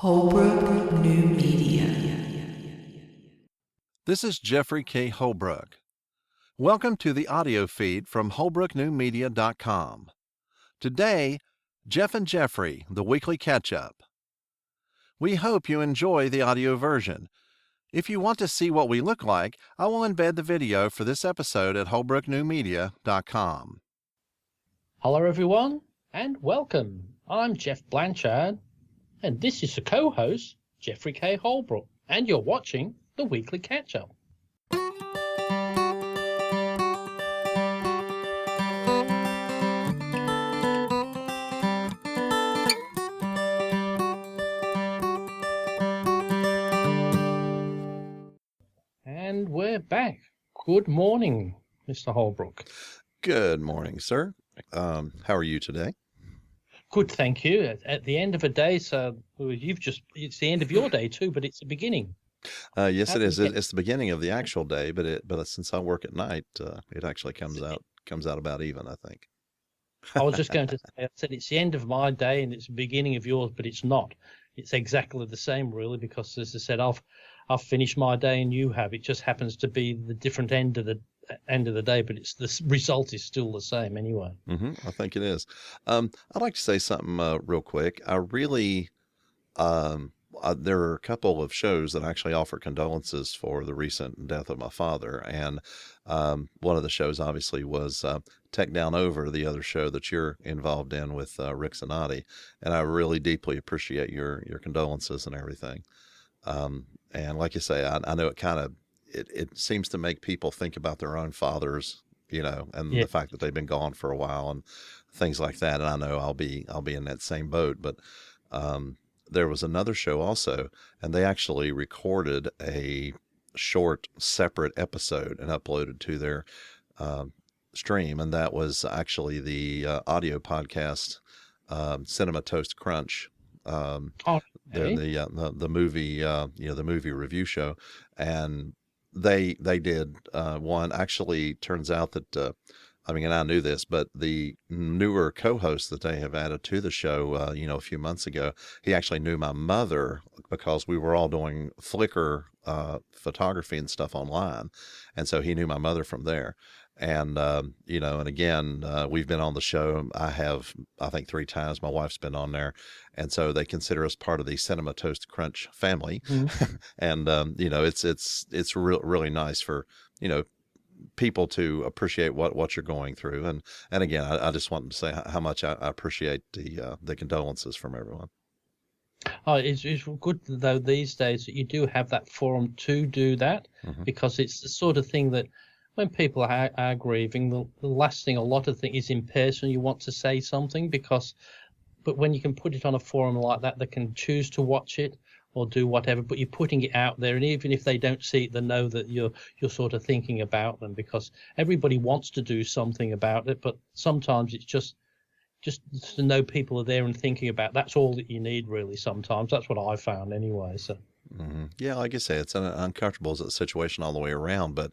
Holbrook New Media. This is Jeffrey K. Holbrook. Welcome to the audio feed from holbrooknewmedia.com. Today, Geoff and Jeffrey, the weekly catch-up. We hope you enjoy the audio version. If you want to see what we look like, I will embed the video for this episode at holbrooknewmedia.com. Hello everyone, and welcome. I'm Geoff Blanchard, and this is the co-host, Jeffrey K. Holbrook, and you're watching the Weekly Catch-Up. And we're back. Good morning, Mr. Holbrook. Good morning, sir. How are you today? Good, thank you. At the end of a day, so it's the end of your day too, but it's the beginning. Yes, it is. It's the beginning of the actual day, but since I work at night, it actually comes out about even, I think. I was just going to say, I said it's the end of my day and it's the beginning of yours, but it's not. It's exactly the same, really, because as I said, I've finished my day and you have. It just happens to be the different end of the day, but it's the result is still the same anyway. I think it is. I'd like to say something real quick. I really, there are a couple of shows that actually offer condolences for the recent death of my father, and one of the shows obviously was Tech Down Over, the other show that you're involved in with Rick Zanotti, and I really deeply appreciate your condolences and everything. And like you say, I know it seems to make people think about their own fathers, and the fact that they've been gone for a while and things like that. And I know I'll be in that same boat, but there was another show also, and they actually recorded a short separate episode and uploaded to their stream. And that was actually the audio podcast, Cinema Toast Crunch. The movie, the movie review show, and they did one. Actually, turns out that and I knew this, but the newer co-host that they have added to the show, a few months ago, he actually knew my mother because we were all doing Flickr photography and stuff online, and so he knew my mother from there. And, and again, we've been on the show. I think 3 times. My wife's been on there. And so they consider us part of the Cinema Toast Crunch family. Mm-hmm. And, it's really nice for, people to appreciate what you're going through. And again, I just wanted to say how much I appreciate the condolences from everyone. Oh, it's good though these days that you do have that forum to do that, because it's the sort of thing that when people are grieving, the last thing a lot of things is in person. You want to say something but when you can put it on a forum like that, they can choose to watch it or do whatever, but you're putting it out there. And even if they don't see it, they know that you're sort of thinking about them, because everybody wants to do something about it. But sometimes it's just to know people are there and thinking about. That's all that you need, really. Sometimes that's what I found anyway. So. Mm-hmm. Yeah, like I say, it's an uncomfortable situation all the way around, but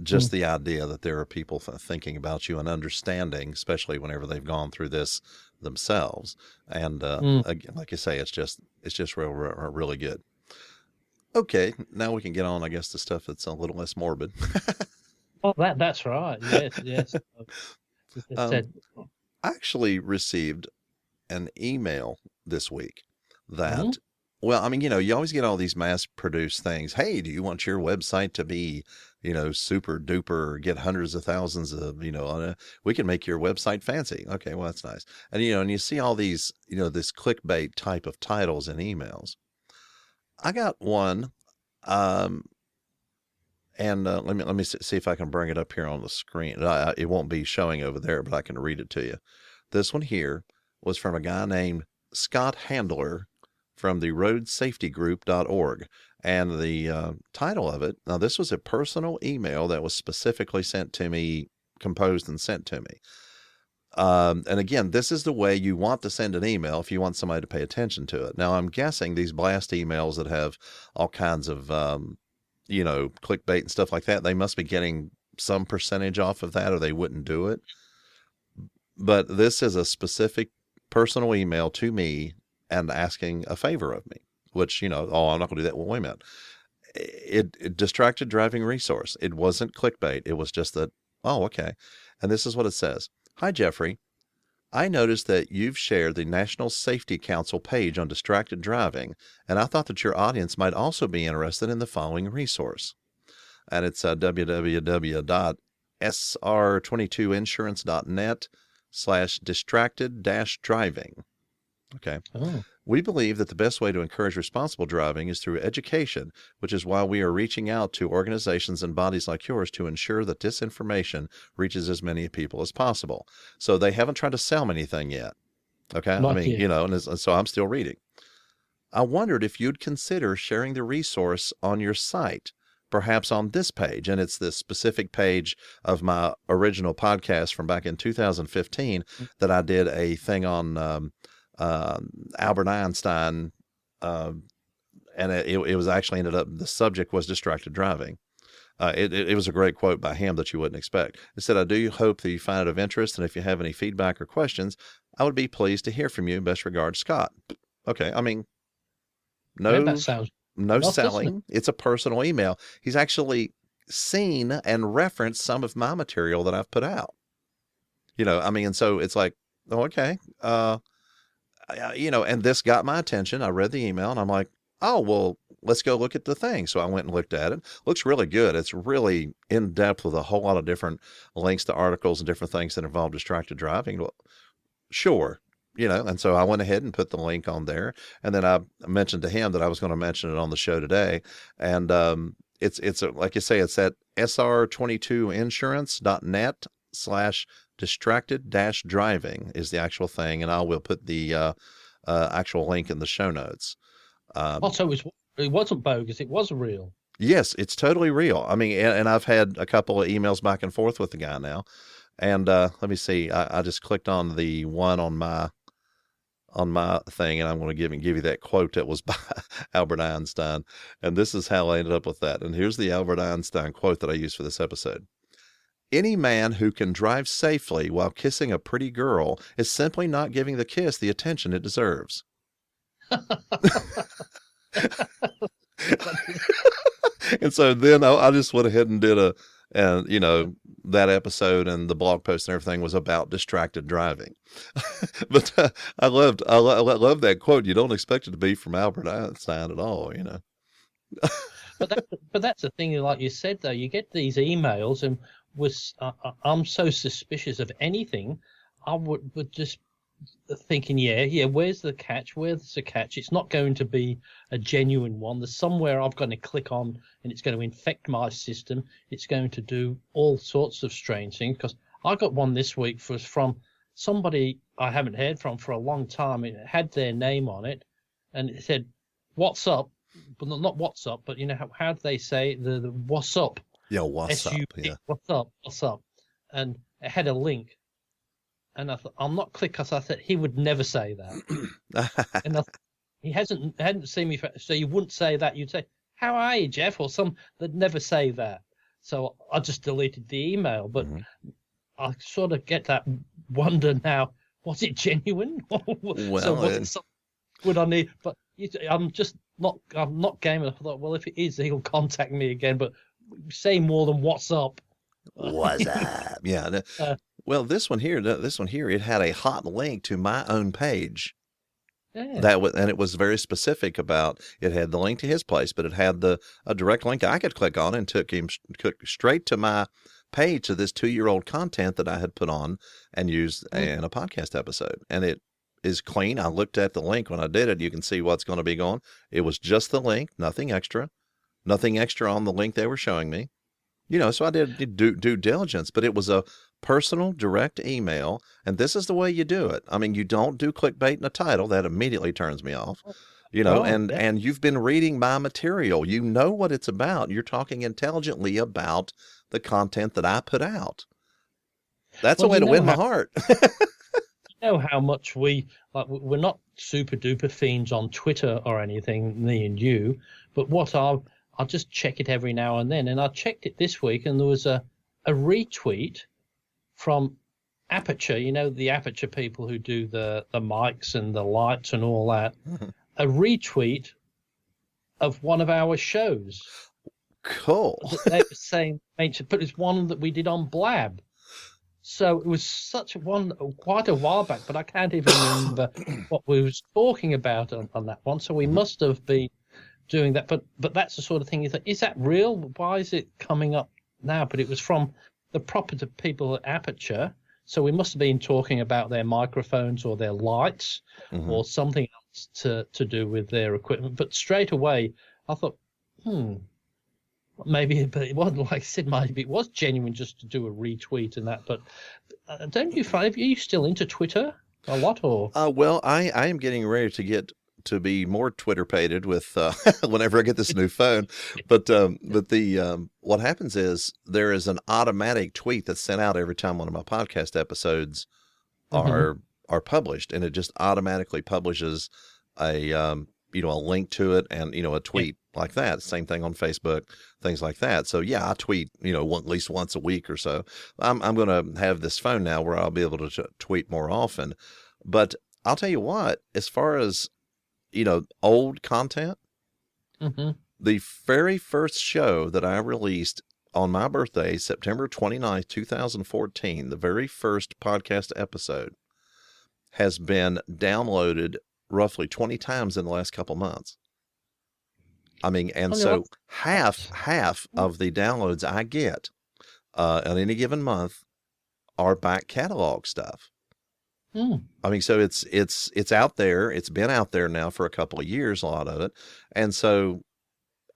just the idea that there are people thinking about you and understanding, especially whenever they've gone through this themselves. And again, like I say, it's just really good. Okay, now we can get on, I guess, to stuff that's a little less morbid. Oh, that's right. Yes. I actually received an email this week that. Well, you always get all these mass-produced things. Hey, do you want your website to be, super duper, get hundreds of thousands of, we can make your website fancy. Okay, well, that's nice. And, and you see all these, this clickbait type of titles in emails. I got one, and let me see if I can bring it up here on the screen. It won't be showing over there, but I can read it to you. This one here was from a guy named Scott Handler, from the roadsafetygroup.org. And the title of it, now this was a personal email that was specifically sent to me, composed and sent to me. And again, this is the way you want to send an email if you want somebody to pay attention to it. Now, I'm guessing these blast emails that have all kinds of, clickbait and stuff like that, they must be getting some percentage off of that or they wouldn't do it. But this is a specific personal email to me and asking a favor of me. which, I'm not going to do that. Well, wait a minute. It distracted driving resource. It wasn't clickbait. It was just that, oh, okay. And this is what it says. Hi, Jeffrey. I noticed that you've shared the National Safety Council page on distracted driving, and I thought that your audience might also be interested in the following resource. And it's www.sr22insurance.net/distracted-driving. Okay. Oh. We believe that the best way to encourage responsible driving is through education, which is why we are reaching out to organizations and bodies like yours to ensure that this information reaches as many people as possible. So they haven't tried to sell me anything yet. Okay. Not yet. And so I'm still reading. I wondered if you'd consider sharing the resource on your site, perhaps on this page. And it's this specific page of my original podcast from back in 2015 that I did a thing on, Albert Einstein, and it was actually ended up, the subject was distracted driving. It was a great quote by him that you wouldn't expect. It said, I do hope that you find it of interest, and if you have any feedback or questions, I would be pleased to hear from you. Best regards, Scott. Okay. That sounds no enough, selling. It's a personal email. He's actually seen and referenced some of my material that I've put out. And so it's like, oh, okay. And this got my attention. I read the email and I'm like, oh, well, let's go look at the thing. So I went and looked at it. Looks really good. It's really in depth with a whole lot of different links to articles and different things that involve distracted driving. Well, sure. And so I went ahead and put the link on there. And then I mentioned to him that I was going to mention it on the show today. And it's like you say, it's at sr22insurance.net/distracted-driving is the actual thing. And I will put the actual link in the show notes. So it wasn't bogus. It was real. Yes, it's totally real. And I've had a couple of emails back and forth with the guy now. And let me see. I just clicked on the one on my thing, and I'm going to give you that quote that was by Albert Einstein. And this is how I ended up with that. And here's the Albert Einstein quote that I used for this episode. Any man who can drive safely while kissing a pretty girl is simply not giving the kiss the attention it deserves. And so then I just went ahead and did that episode, and the blog post and everything was about distracted driving. But I love that quote. You don't expect it to be from Albert Einstein at all, But that's the thing, like you said, though, you get these emails, and I'm so suspicious of anything. I would just thinking, where's the catch? It's not going to be a genuine one. There's somewhere I've got to click on, and it's going to infect my system. It's going to do all sorts of strange things. Because I got one this week from somebody I haven't heard from for a long time. It had their name on it, and it said, "What's up?" But not what's up, but how do they say the what's up? Yeah, what's up? Yeah. What's up? And it had a link. And I thought, I'll not click, because I thought he would never say that. And he hadn't seen me, so you wouldn't say that. You'd say, "How are you, Geoff?" Or they'd never say that. So I just deleted the email. But I sort of get that wonder now: was it genuine? Would I need? But I'm not game enough. I thought, well, if it is, he'll contact me again. But say more than "what's up." What's up? Yeah. Well, this one here, it had a hot link to my own page. Yeah. And it was very specific about, it had the link to his place, but it had a direct link I could click on, and took him straight to my page, to this 2-year-old content that I had put on and used in a podcast episode. And it is clean. I looked at the link when I did it. You can see what's going to be going. It was just the link, nothing extra on the link they were showing me. So I did due diligence, but it was a personal, direct email, and this is the way you do it. You don't do clickbait in a title. That immediately turns me off. And you've been reading my material. You know what it's about. You're talking intelligently about the content that I put out. That's a way to win my heart. You know how much we're not super duper fiends on Twitter or anything, me and you, but I'll just check it every now and then. And I checked it this week, and there was a retweet from Aperture, the Aperture people who do the mics and the lights and all that. Mm-hmm. A retweet of one of our shows. Cool. That they were saying ancient, but it's one that we did on Blab. So it was such quite a while back, but I can't even remember what we was talking about on that one. So we must have been doing that. But that's the sort of thing. Is that real? Why is it coming up now? But it was from the proper people at Aperture. So we must have been talking about their microphones or their lights or something else to do with their equipment. But straight away, I thought, maybe, but it wasn't, like I said, maybe it was genuine just to do a retweet and that. But don't you find, are you still into Twitter a lot, or? Well, I am getting ready to get to be more Twitter-pated with whenever I get this new phone. But what happens is there is an automatic tweet that's sent out every time one of my podcast episodes are published, and it just automatically publishes a link to it and a tweet like that. Same thing on Facebook, things like that. So yeah, I tweet at least once a week or so. I'm going to have this phone now where I'll be able to tweet more often. But I'll tell you what, as far as old content, the very first show that I released on my birthday, September 29th, 2014, the very first podcast episode has been downloaded roughly 20 times in the last couple months. I mean, and so half of the downloads I get on any given month are back catalog stuff. I mean, so it's out there. It's been out there now for a couple of years, a lot of it. And so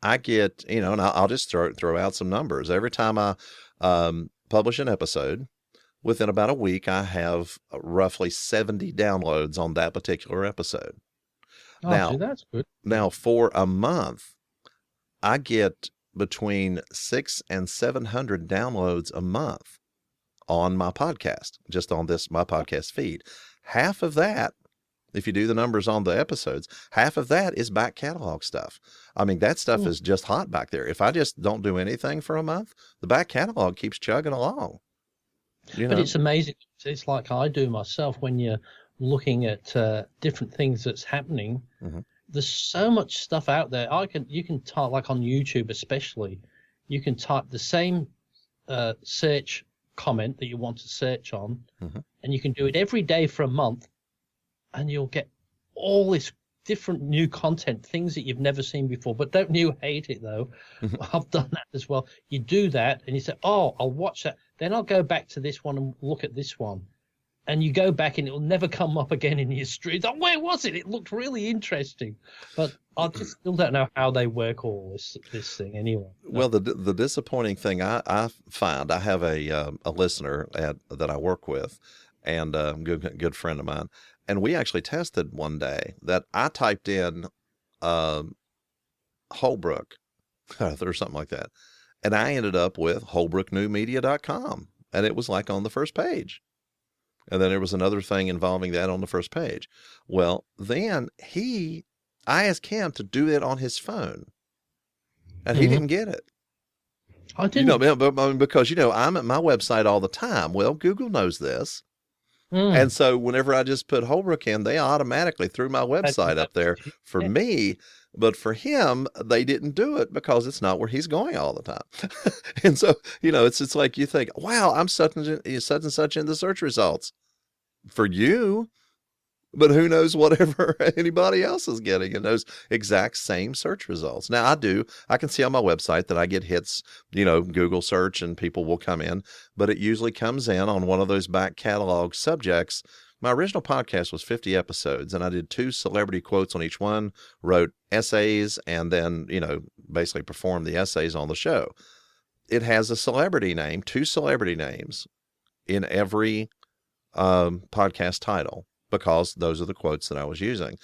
I get, and I'll just throw out some numbers. Every time I publish an episode, within about a week, I have roughly 70 downloads on that particular episode. Now, that's good. Now, for a month, I get between 600 and 700 downloads a month on my podcast, just on my podcast feed. Half of that, if you do the numbers on the episodes, half of that is back catalog stuff. I mean, that stuff is just hot back there. If I just don't do anything for a month, the back catalog keeps chugging along. But it's amazing. It's like I do myself when you're looking at different things that's happening. There's so much stuff out there. You can type, like on YouTube especially, you can type the same search comment that you want to search on, and you can do it every day for a month, and you'll get all this different new content, things that you've never seen before. But don't you hate it though? I've done that as well. You do that and you say, oh, I'll watch that, then I'll go back to this one and look at this one, and you go back and it'll never come up again in your street. Oh, where was it? It looked really interesting. But I just still don't know how they work all this thing anyway. Well, the disappointing thing I find, I have a listener that I work with, and a good friend of mine, and we actually tested one day that I typed in Holbrook or something like that, and I ended up with holbrooknewmedia.com, and it was like on the first page. And then there was another thing involving that on the first page. Well, then I asked him to do it on his phone, and he didn't get it. I didn't. Because I'm at my website all the time. Well, Google knows this. And so whenever I just put Holbrook in, they automatically threw my website up there for me. But for him, they didn't do it because it's not where he's going all the time. And so, it's like you think, wow, I'm such and such in the search results for you. But who knows whatever anybody else is getting in those exact same search results. Now, I can see on my website that I get hits, Google search, and people will come in, but it usually comes in on one of those back catalog subjects. My original podcast was 50 episodes, and I did 2 celebrity quotes on each one, wrote essays, and then, basically performed the essays on the show. It has a celebrity name, 2 celebrity names in every podcast title, because those are the quotes that I was using.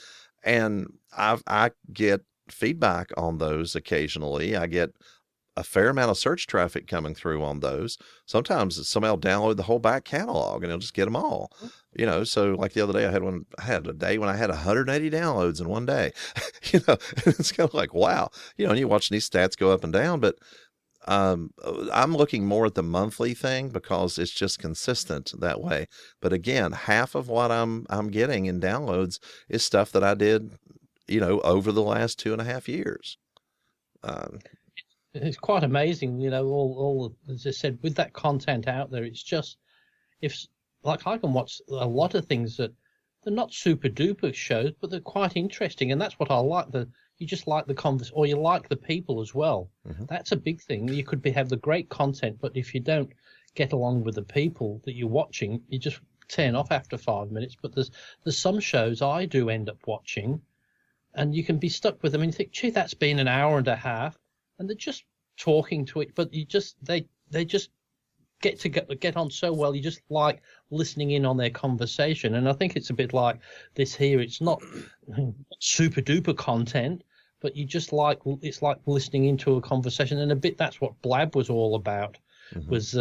And I get feedback on those occasionally. I get a fair amount of search traffic coming through on those. Sometimes somebody will download the whole back catalog and it'll just get them all. So like the other day I had a day when I had 180 downloads in one day. It's kind of like, wow. And you watch these stats go up and down, but I'm looking more at the monthly thing because it's just consistent that way. But again, half of what I'm getting in downloads is stuff that I did, over the last 2.5 years. It's quite amazing, all as I said, with that content out there. It's just, if like I can watch a lot of things that they're not super duper shows, but they're quite interesting, and that's what I like. You just like the conversation, or you like the people as well. That's a big thing. You could have the great content, but if you don't get along with the people that you're watching, you just turn off after 5 minutes. But there's some shows I do end up watching, and you can be stuck with them, and you think, gee, that's been an hour and a half, and they're just talking to it, but they just get on so well. You just like listening in on their conversation. And I think it's a bit like this here. It's not super duper content, but you just it's like listening into a conversation. And a bit that's what Blab was all about, was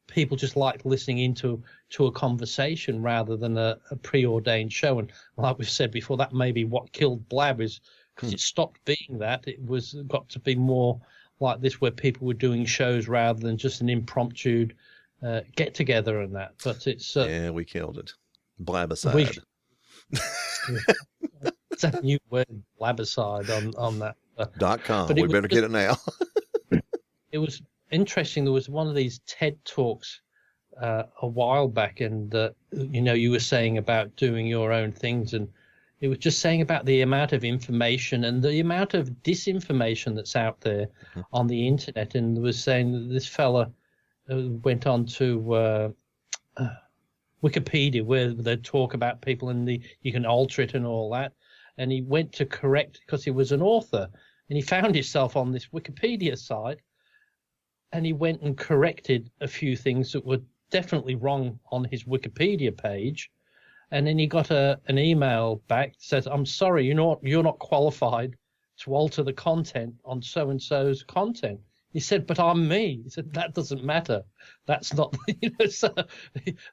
people just liked listening into a conversation rather than a preordained show. And like we've said before, that may be what killed Blab, is because it stopped being that. It got to be more like this, where people were doing shows rather than just an impromptu get together and that. But it's yeah, we killed it. Blabicide. It's a new word, blabicide on that. .com. We better get it now. It was interesting. There was one of these TED talks a while back, and you were saying about doing your own things, and it was just saying about the amount of information and the amount of disinformation that's out there on the internet. And it was saying that this fella went on to Wikipedia, where they talk about people and you can alter it and all that. And he went to correct, because he was an author, and he found himself on this Wikipedia site, and he went and corrected a few things that were definitely wrong on his Wikipedia page. And then he got an email back that says, "I'm sorry, you're not qualified to alter the content on so-and-so's content." He said, "But I'm me." He said, "That doesn't matter. That's not," so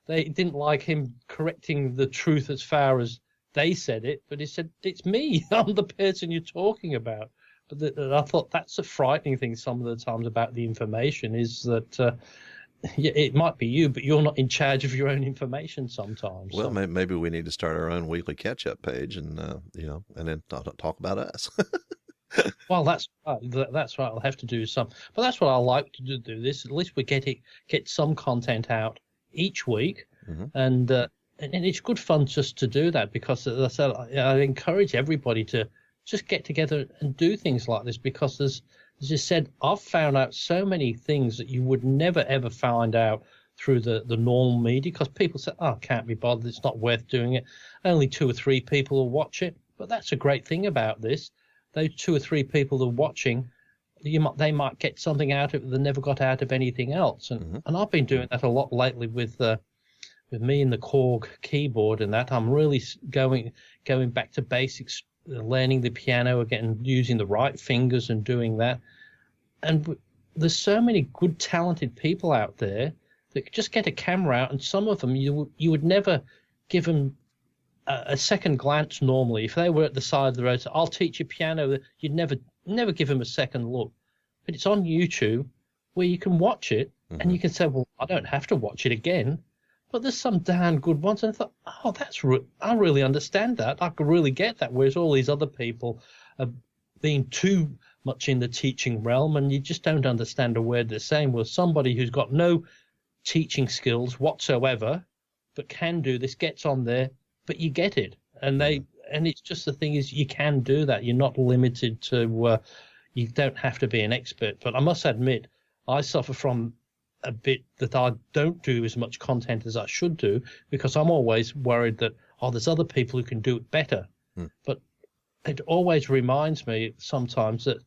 they didn't like him correcting the truth as far as they said it, but he said, "It's me. I'm the person you're talking about." But I thought that's a frightening thing some of the times about the information, is that it might be you, but you're not in charge of your own information sometimes. Well, maybe we need to start our own weekly catch-up page, and and then talk about us. Well, that's right. I'll have to do some, but that's what I like to do. This, at least we get some content out each week, and it's good fun just to do that, because as I said, I encourage everybody to just get together and do things like this, because as you said, I've found out so many things that you would never ever find out through the normal media, because people say, "Oh, can't be bothered, it's not worth doing it. Only 2 or 3 people will watch it." But that's a great thing about this. Those 2 or 3 people that are watching, they might get something out of it they never got out of anything else. And I've been doing that a lot lately with me and the Korg keyboard and that. I'm really going back to basics, learning the piano again, using the right fingers and doing that. And there's so many good, talented people out there that just get a camera out, and some of them you would never give them a second glance normally. If they were at the side of the road, so "I'll teach you piano," you'd never give them a second look. But it's on YouTube, where you can watch it, and you can say, "Well, I don't have to watch it again." But there's some darn good ones, and I thought, "Oh, I really understand that. I could really get that." Whereas all these other people are being too much in the teaching realm, and you just don't understand a word they're saying. Well, somebody who's got no teaching skills whatsoever, but can do this, gets on there, but you get it. And it's just, the thing is, you can do that. You're not limited to, you don't have to be an expert. But I must admit, I suffer from a bit that I don't do as much content as I should do, because I'm always worried that, there's other people who can do it better. But it always reminds me sometimes that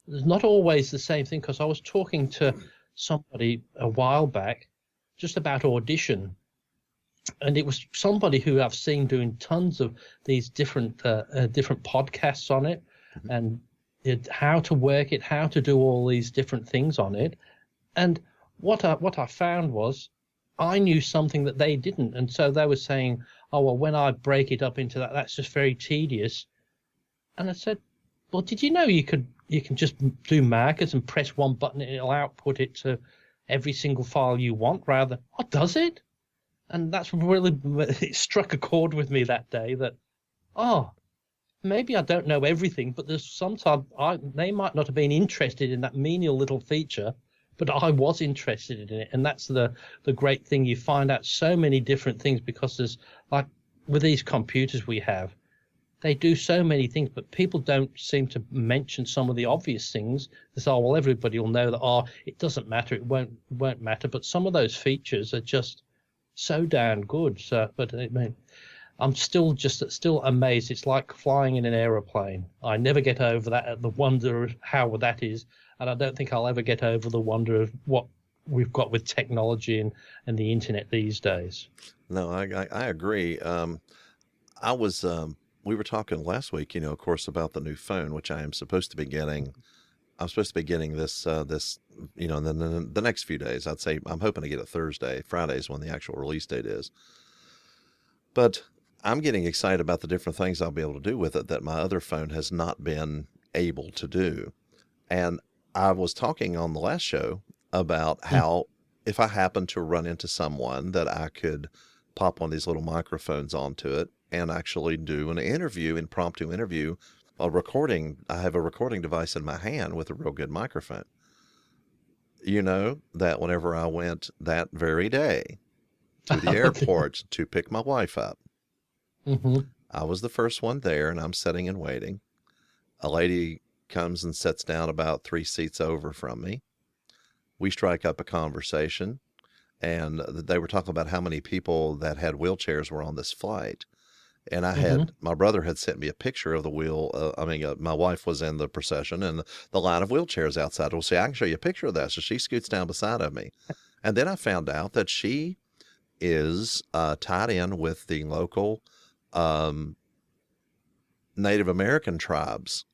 there's not always the same thing, because I was talking to somebody a while back just about audition, and it was somebody who I've seen doing tons of these different podcasts on it, and how to work it, how to do all these different things on it. And what I found was, I knew something that they didn't, and so they were saying, "Oh, well, when I break it up into that's just very tedious." And I said, "Well, did you know you can just do markers and press one button and it'll output it to every single file you want, rather?" "Oh, does it?" And that's really, it struck a chord with me that day, that, maybe I don't know everything, but there's sometimes they might not have been interested in that menial little feature, but I was interested in it. And that's the great thing. You find out so many different things because there's, like, with these computers we have, they do so many things, but people don't seem to mention some of the obvious things. They say, oh, well, everybody will know that, oh, it doesn't matter, it won't matter. But some of those features are just so damn good. So, but I mean, I'm still amazed. It's like flying in an aeroplane. I never get over that, the wonder of how that is, and I don't think I'll ever get over the wonder of what we've got with technology and the internet these days. No, I agree. I was we were talking last week, of course, about the new phone, which I am supposed to be getting. I'm supposed to be getting this in the next few days. I'd say I'm hoping to get it Thursday. Friday is when the actual release date is. But I'm getting excited about the different things I'll be able to do with it that my other phone has not been able to do. And I was talking on the last show about how if I happen to run into someone that I could pop one of these little microphones onto it and actually do an impromptu interview, a recording. I have a recording device in my hand with a real good microphone. That whenever I went that very day to the airport to pick my wife up, I was the first one there, and I'm sitting and waiting. A lady comes and sits down about 3 seats over from me. We strike up a conversation, and they were talking about how many people that had wheelchairs were on this flight. And my brother had sent me a picture of the wheel. My wife was in the procession and the line of wheelchairs outside. Well, see, I can show you a picture of that. So she scoots down beside of me. And then I found out that she is tied in with the local Native American tribes,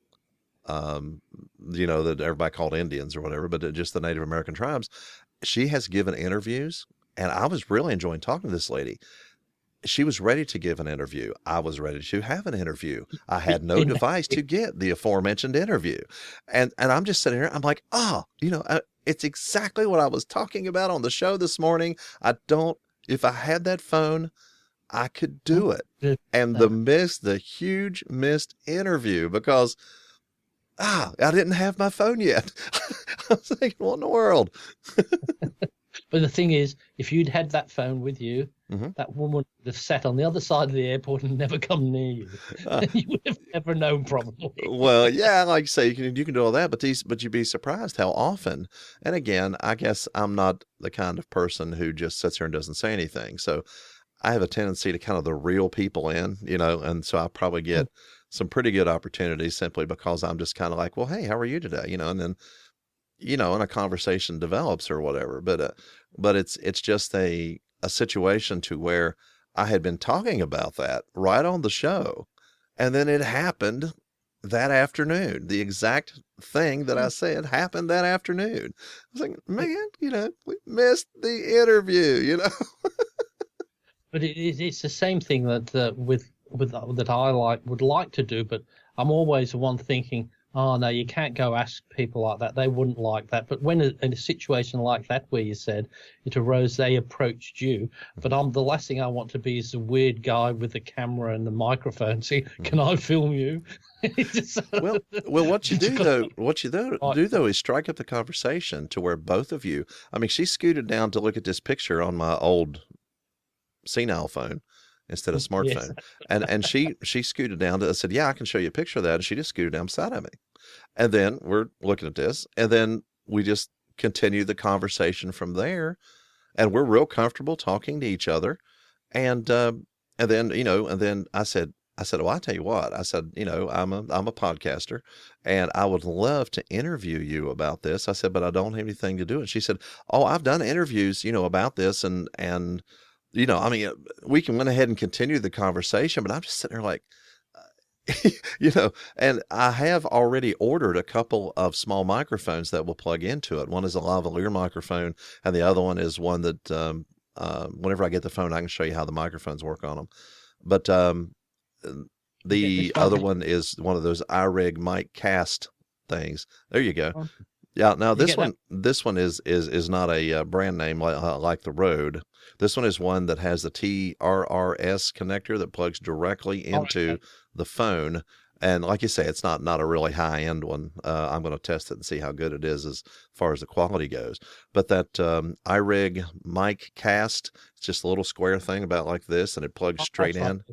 that everybody called Indians or whatever, but just the Native American tribes. She has given interviews, and I was really enjoying talking to this lady. She was ready to give an interview. I was ready to have an interview. I had no device to get the aforementioned interview. And I'm just sitting here. I'm like, it's exactly what I was talking about on the show this morning. If I had that phone, I could do it. And the huge missed interview because I didn't have my phone yet. I was thinking, what in the world? But the thing is, if you'd had that phone with you, that woman would have sat on the other side of the airport and never come near you. You would have never known, probably. Well, yeah, like you say, you can do all that, but you'd be surprised how often. And again, I guess I'm not the kind of person who just sits here and doesn't say anything. So I have a tendency to kind of the reel people in, and so I probably get some pretty good opportunities simply because I'm just kind of like, well, hey, how are you today? And then, and a conversation develops or whatever. But it's just a situation to where I had been talking about that right on the show. And then it happened that afternoon. The exact thing that I said happened that afternoon. I was like, man, we missed the interview, But it's the same thing that that I would like to do, but I'm always the one thinking, oh no, you can't go ask people like that. They wouldn't like that. But when in a situation like that where you said it arose, they approached you. But the last thing I want to be is the weird guy with the camera and the microphone. See, can I film you? Well, what you do though is strike up the conversation to where both of you. I mean, she scooted down to look at this picture on my old senile phone instead of smartphone. Yes. And she scooted down to, I said, yeah, I can show you a picture of that. And she just scooted down beside of me. And then we're looking at this, and then we just continue the conversation from there. And we're real comfortable talking to each other. And then I said, well, I tell you what, I said, I'm a podcaster and I would love to interview you about this. I said, but I don't have anything to do it. She said, oh, I've done interviews, about this and we can went ahead and continue the conversation, but I'm just sitting there like, and I have already ordered a couple of small microphones that will plug into it. One is a lavalier microphone, and the other one is one that, whenever I get the phone, I can show you how the microphones work on them. But the other one is one of those iRig mic cast things. There you go. Yeah. Now this one is not a brand name like the Rode. This one is one that has the TRRS connector that plugs directly into the phone, And like you say, it's not a really high end one. I'm going to test it and see how good it is as far as the quality goes. But that iRig mic cast, it's just a little square thing about like this, and it plugs straight in,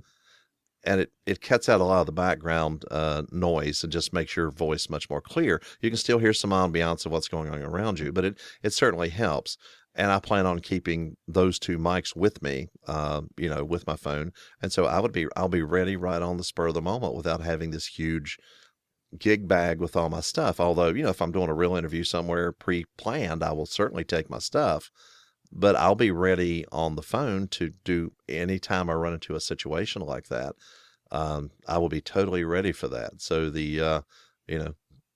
and it cuts out a lot of the background noise and just makes your voice much more clear. You can still hear some ambiance of what's going on around you, but it certainly helps. And I plan on keeping those two mics with me, with my phone. And so I'll be ready right on the spur of the moment without having this huge gig bag with all my stuff. Although, if I'm doing a real interview somewhere pre-planned, I will certainly take my stuff, but I'll be ready on the phone to do anytime I run into a situation like that. I will be totally ready for that. So the,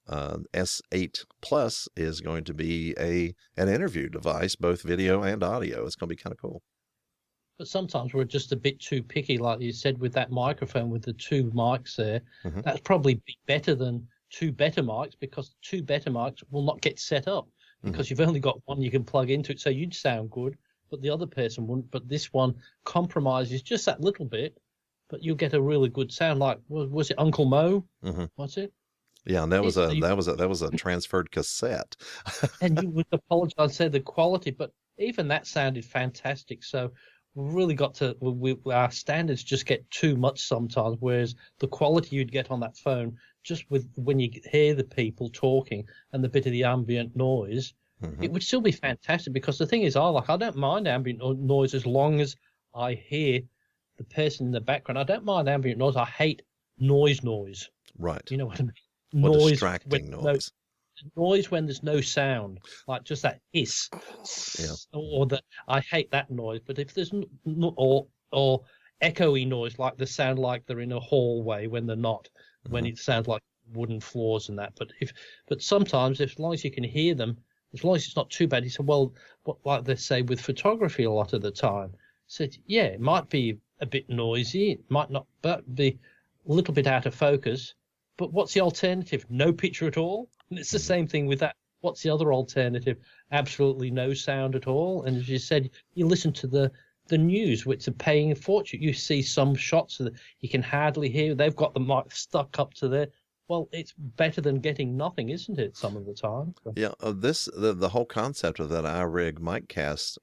S8 Plus is going to be an interview device, both video and audio. It's going to be kind of cool. But sometimes we're just a bit too picky, like you said, with that microphone with the two mics there. Mm-hmm. That's probably better than two better mics, because two better mics will not get set up because you've only got one you can plug into it. So you'd sound good, but the other person wouldn't. But this one compromises just that little bit, but you'll get a really good sound. Like, was it Uncle Mo? Mm-hmm. What's it? Yeah, and that was a transferred cassette. And you would apologize and say the quality, but even that sounded fantastic. So we've really got to, our standards just get too much sometimes, whereas the quality you'd get on that phone, just with when you hear the people talking and the bit of the ambient noise, it would still be fantastic. Because the thing is, I don't mind ambient noise as long as I hear the person in the background. I don't mind ambient noise. I hate noise. Right. You know what I mean? Well, distracting noise. Noise when there's no sound, like just that hiss, or that. I hate that noise. But if there's or echoey noise, like the sound like they're in a hallway when they're not, when it sounds like wooden floors and that. But sometimes, as long as you can hear them, as long as it's not too bad. He said, well, like they say with photography a lot of the time, said, yeah, it might be a bit noisy, it might not, but be a little bit out of focus. But what's the alternative? No picture at all? And it's the same thing with that. What's the other alternative? Absolutely no sound at all. And as you said, you listen to the news, which are paying a fortune. You see some shots that you can hardly hear. They've got the mic stuck up to there. Well, it's better than getting nothing, isn't it, some of the time? Yeah, the whole concept of that iRig MicCast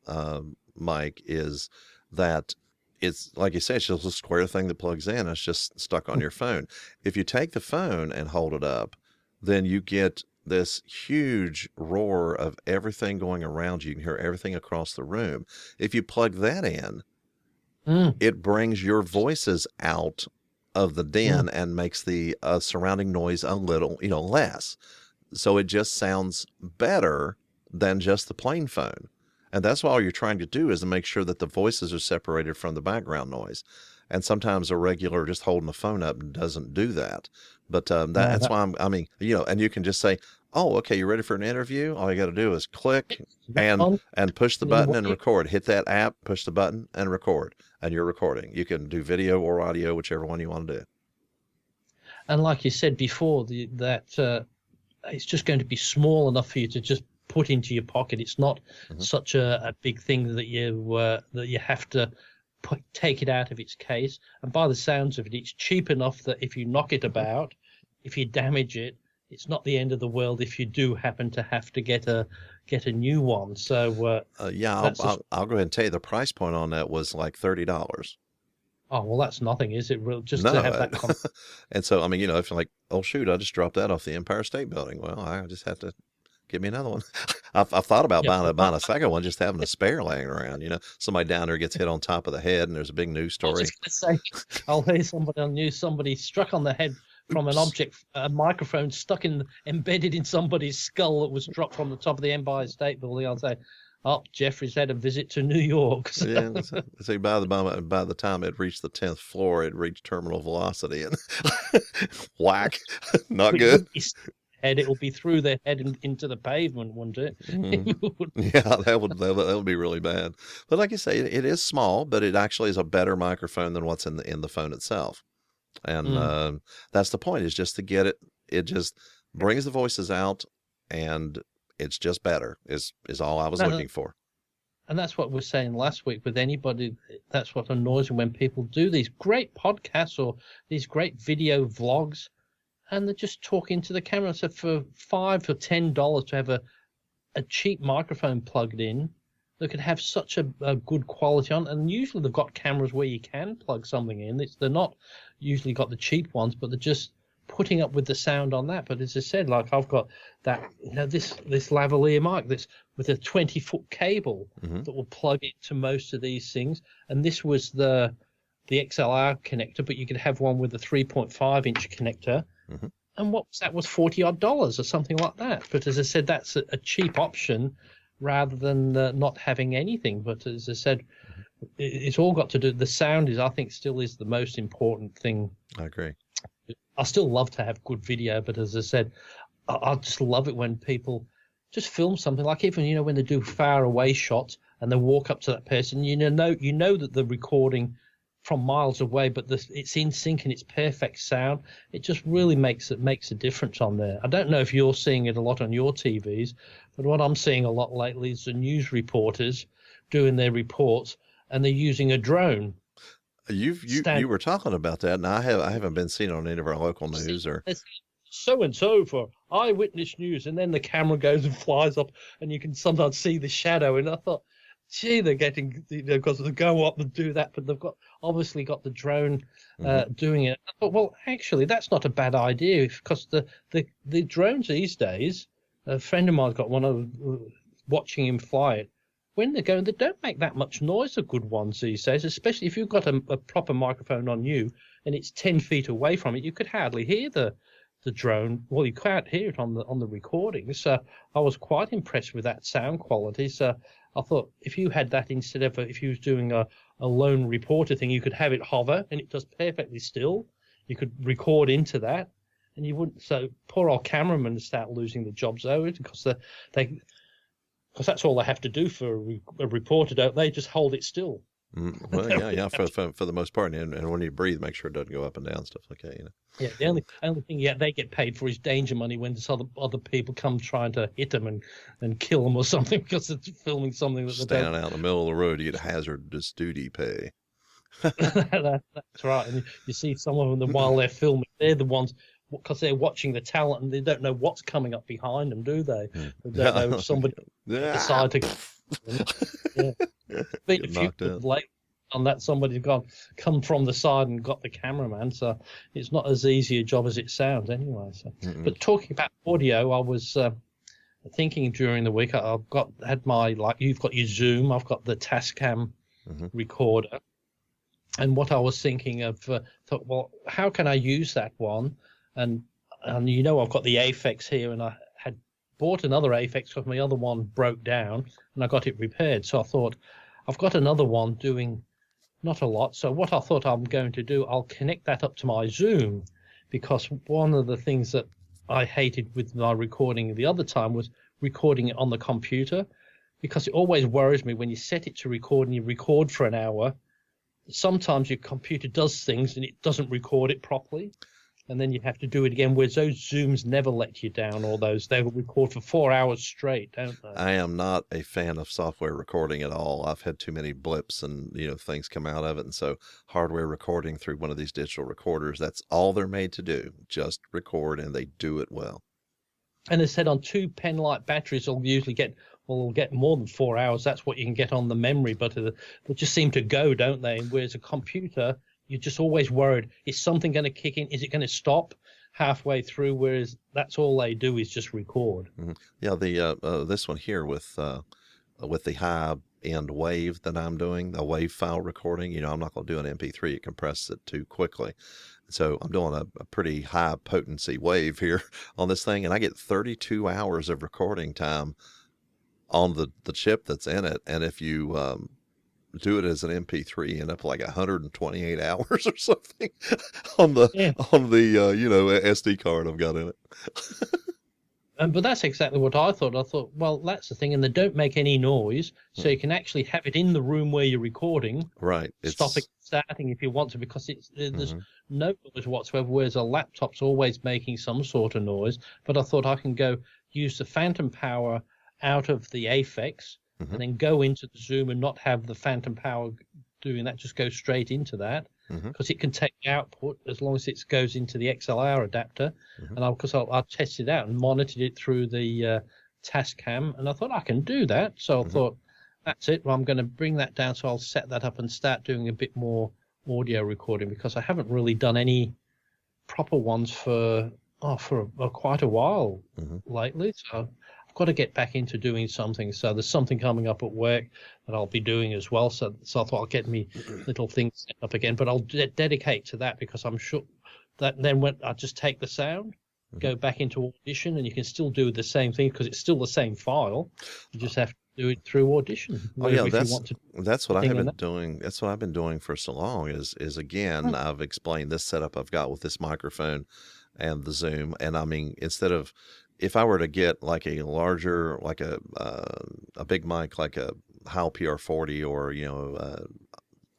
mic is that it's, like you say, it's just a square thing that plugs in. It's just stuck on your phone. If you take the phone and hold it up, then you get this huge roar of everything going around you. You can hear everything across the room. If you plug that in, it brings your voices out of the den and makes the surrounding noise a little, less. So it just sounds better than just the plain phone. And that's all you're trying to do, is to make sure that the voices are separated from the background noise. And sometimes a regular just holding the phone up doesn't do that. But that's why and you can just say, oh, okay, you ready for an interview? All you got to do is click and push the button and record. Hit that app, push the button and record. And you're recording. You can do video or audio, whichever one you want to do. And like you said before, that it's just going to be small enough for you to just put into your pocket. It's not such a big thing that you have to take it out of its case. And by the sounds of it, it's cheap enough that if you knock it about, if you damage it, it's not the end of the world if you do happen to have to get a new one. So I'll go ahead and tell you the price point on that was like $30. Oh, well, that's nothing, is it? Just to have that. And so, if you're like, oh shoot, I just dropped that off the Empire State Building. Well, I just have to get me another one. I've thought about buying a second one, just having a spare laying around. Somebody down there gets hit on top of the head, and there's a big news story. I was just going to say, I'll hear somebody on news, somebody struck on the head from an object, a microphone embedded in somebody's skull that was dropped from the top of the Empire State Building. I'll say, oh, Jeffrey's had a visit to New York. Yeah, so by the time it reached the 10th floor, it reached terminal velocity and whack, not good. It will be through their head and into the pavement, wouldn't it? Yeah, that would be really bad. But like you say, it is small, but it actually is a better microphone than what's in the phone itself. And that's the point, is just to get it. It just brings the voices out, and it's just better. Is all I was looking for. And that's what we were saying last week with anybody. That's what annoys me when people do these great podcasts or these great video vlogs, and they're just talking to the camera. So for $5 or $10 to have a cheap microphone plugged in, they could have such a good quality on. And usually they've got cameras where you can plug something in. They're not usually got the cheap ones, but they're just putting up with the sound on that. But as I said, like I've got that, this lavalier mic that's with a 20-foot cable that will plug into most of these things. And this was the XLR connector, but you could have one with a 3.5-inch connector. And what was that? Was $40 or something like that. But as I said, that's a cheap option rather than not having anything. But as I said, it's all got to do. The sound is, I think, still is the most important thing. I agree. I still love to have good video, but as I said, I just love it when people just film something, like even when they do far away shots and they walk up to that person, you know that they're recording from miles away, but it's in sync and it's perfect sound. It just really makes a difference on there. I don't know if you're seeing it a lot on your TVs, but what I'm seeing a lot lately is the news reporters doing their reports and they're using a drone. You were talking about that, and I haven't been seeing it on any of our local news or. So and so for Eyewitness News, and then the camera goes and flies up, and you can sometimes see the shadow. And I thought, gee, they're getting because they go up and do that, but they've obviously got the drone doing it. I thought, well, actually, that's not a bad idea because the drones these days. A friend of mine's got one of watching him fly it. When they're going, they don't make that much noise, the good ones these days, especially if you've got a proper microphone on you and it's 10 feet away from it, you could hardly hear the drone. Well, you can't hear it on the recording. So I was quite impressed with that sound quality. So I thought if you had that instead of if you was doing a lone reporter thing, you could have it hover and it does perfectly still. You could record into that and you wouldn't. So poor old cameramen start losing the jobs over it because because that's all they have to do for a reporter, don't they? Just hold it still. Well, yeah, for the most part. And when you breathe, make sure it doesn't go up and down, stuff like that, Yeah, the only thing they get paid for is danger money when there's other people come trying to hit them and kill them or something because they're filming something that they don't. Standing out in the middle of the road, you get hazardous duty pay. That's right. And you see some of them while they're filming, they're the ones, because they're watching the talent and they don't know what's coming up behind them, do they? They don't know if somebody decide to. But if you late on that, somebody's come from the side and got the cameraman, so it's not as easy a job as it sounds anyway. So, but talking about audio, I was thinking during the week, had my, like you've got your Zoom, I've got the Tascam recorder, and what I was thinking of, thought, well, how can I use that one? And I've got the Aphex here, and I had bought another Aphex because my other one broke down, and I got it repaired. So I thought, I've got another one doing not a lot. So what I thought I'm going to do, I'll connect that up to my Zoom, because one of the things that I hated with my recording the other time was recording it on the computer, because it always worries me when you set it to record and you record for an hour. Sometimes your computer does things and it doesn't record it properly. And then you have to do it again, whereas those Zooms never let you down, or they will record for 4 hours straight, don't they? I am not a fan of software recording at all. I've had too many blips and, things come out of it. And so hardware recording through one of these digital recorders, that's all they're made to do. Just record, and they do it well. And they said on 2 pen-light batteries, they'll usually get more than 4 hours. That's what you can get on the memory, but they just seem to go, don't they? Whereas a computer, you're just always worried, is something going to kick in? Is it going to stop halfway through? Whereas that's all they do is just record. Yeah, this one here with the high end wave that I'm doing, the wave file recording, I'm not going to do an MP3. It compresses it too quickly. So I'm doing a pretty high potency wave here on this thing, and I get 32 hours of recording time on the chip that's in it. And if you do it as an MP3, end up like 128 hours or something on the SD card I've got in it. But that's exactly what I thought. I thought, well, that's the thing, and they don't make any noise, so you can actually have it in the room where you're recording. Right. Stopping, starting if you want to, because there's no noise whatsoever, whereas a laptop's always making some sort of noise. But I thought I can go use the phantom power out of the Aphex, and then go into the Zoom and not have the phantom power doing that, just go straight into that, because it can take the output as long as it goes into the XLR adapter. And I tested it out and monitored it through the Tascam, and I thought I can do that. So I thought, that's it. Well, I'm going to bring that down, so I'll set that up and start doing a bit more audio recording, because I haven't really done any proper ones for quite a while lately. So I've got to get back into doing something. So there's something coming up at work that I'll be doing as well. So I thought I'll get me little things set up again, but I'll dedicate to that, because I'm sure that then when I just take the sound, go back into Audition, and you can still do the same thing, because it's still the same file. You just have to do it through Audition. Oh yeah, that's what I have been doing. That's what I've been doing for so long. Is again, I've explained this setup I've got with this microphone and the Zoom. And I mean, instead of, if I were to get like a larger, like a big mic, like a Heil PR40 or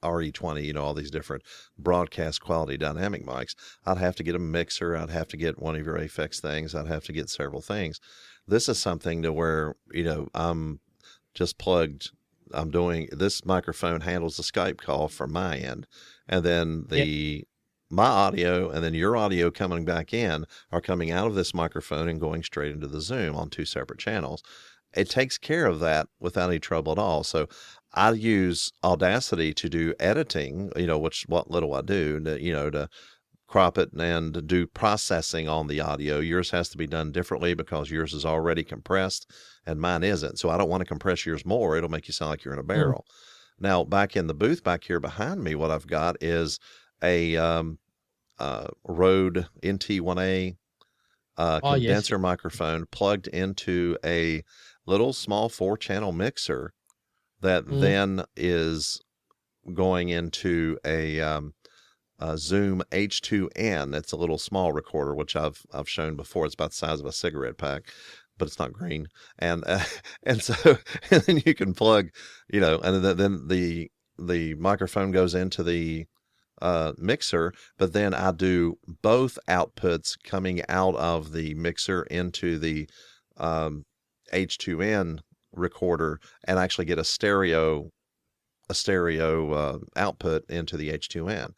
RE20, all these different broadcast quality dynamic mics, I'd have to get a mixer. I'd have to get one of your Aphex things. I'd have to get several things. This is something to where, I'm just plugged. I'm doing, this microphone handles the Skype call from my end, and then my audio and then your audio coming back in are coming out of this microphone and going straight into the Zoom on two separate channels. It takes care of that without any trouble at all. So I use Audacity to do editing, what little I do, to crop it and do processing on the audio. Yours has to be done differently because yours is already compressed and mine isn't. So I don't want to compress yours more. It'll make you sound like you're in a barrel. Now, back in the booth back here behind me, what I've got is a Rode NT1A condenser microphone plugged into a little small 4-channel mixer that then is going into a Zoom H2N. It's a little small recorder, which I've shown before. It's about the size of a cigarette pack, but it's not green. And so and then you can plug, and then the microphone goes into the mixer, but then I do both outputs coming out of the mixer into the H2N recorder, and actually get a stereo output into the H2N.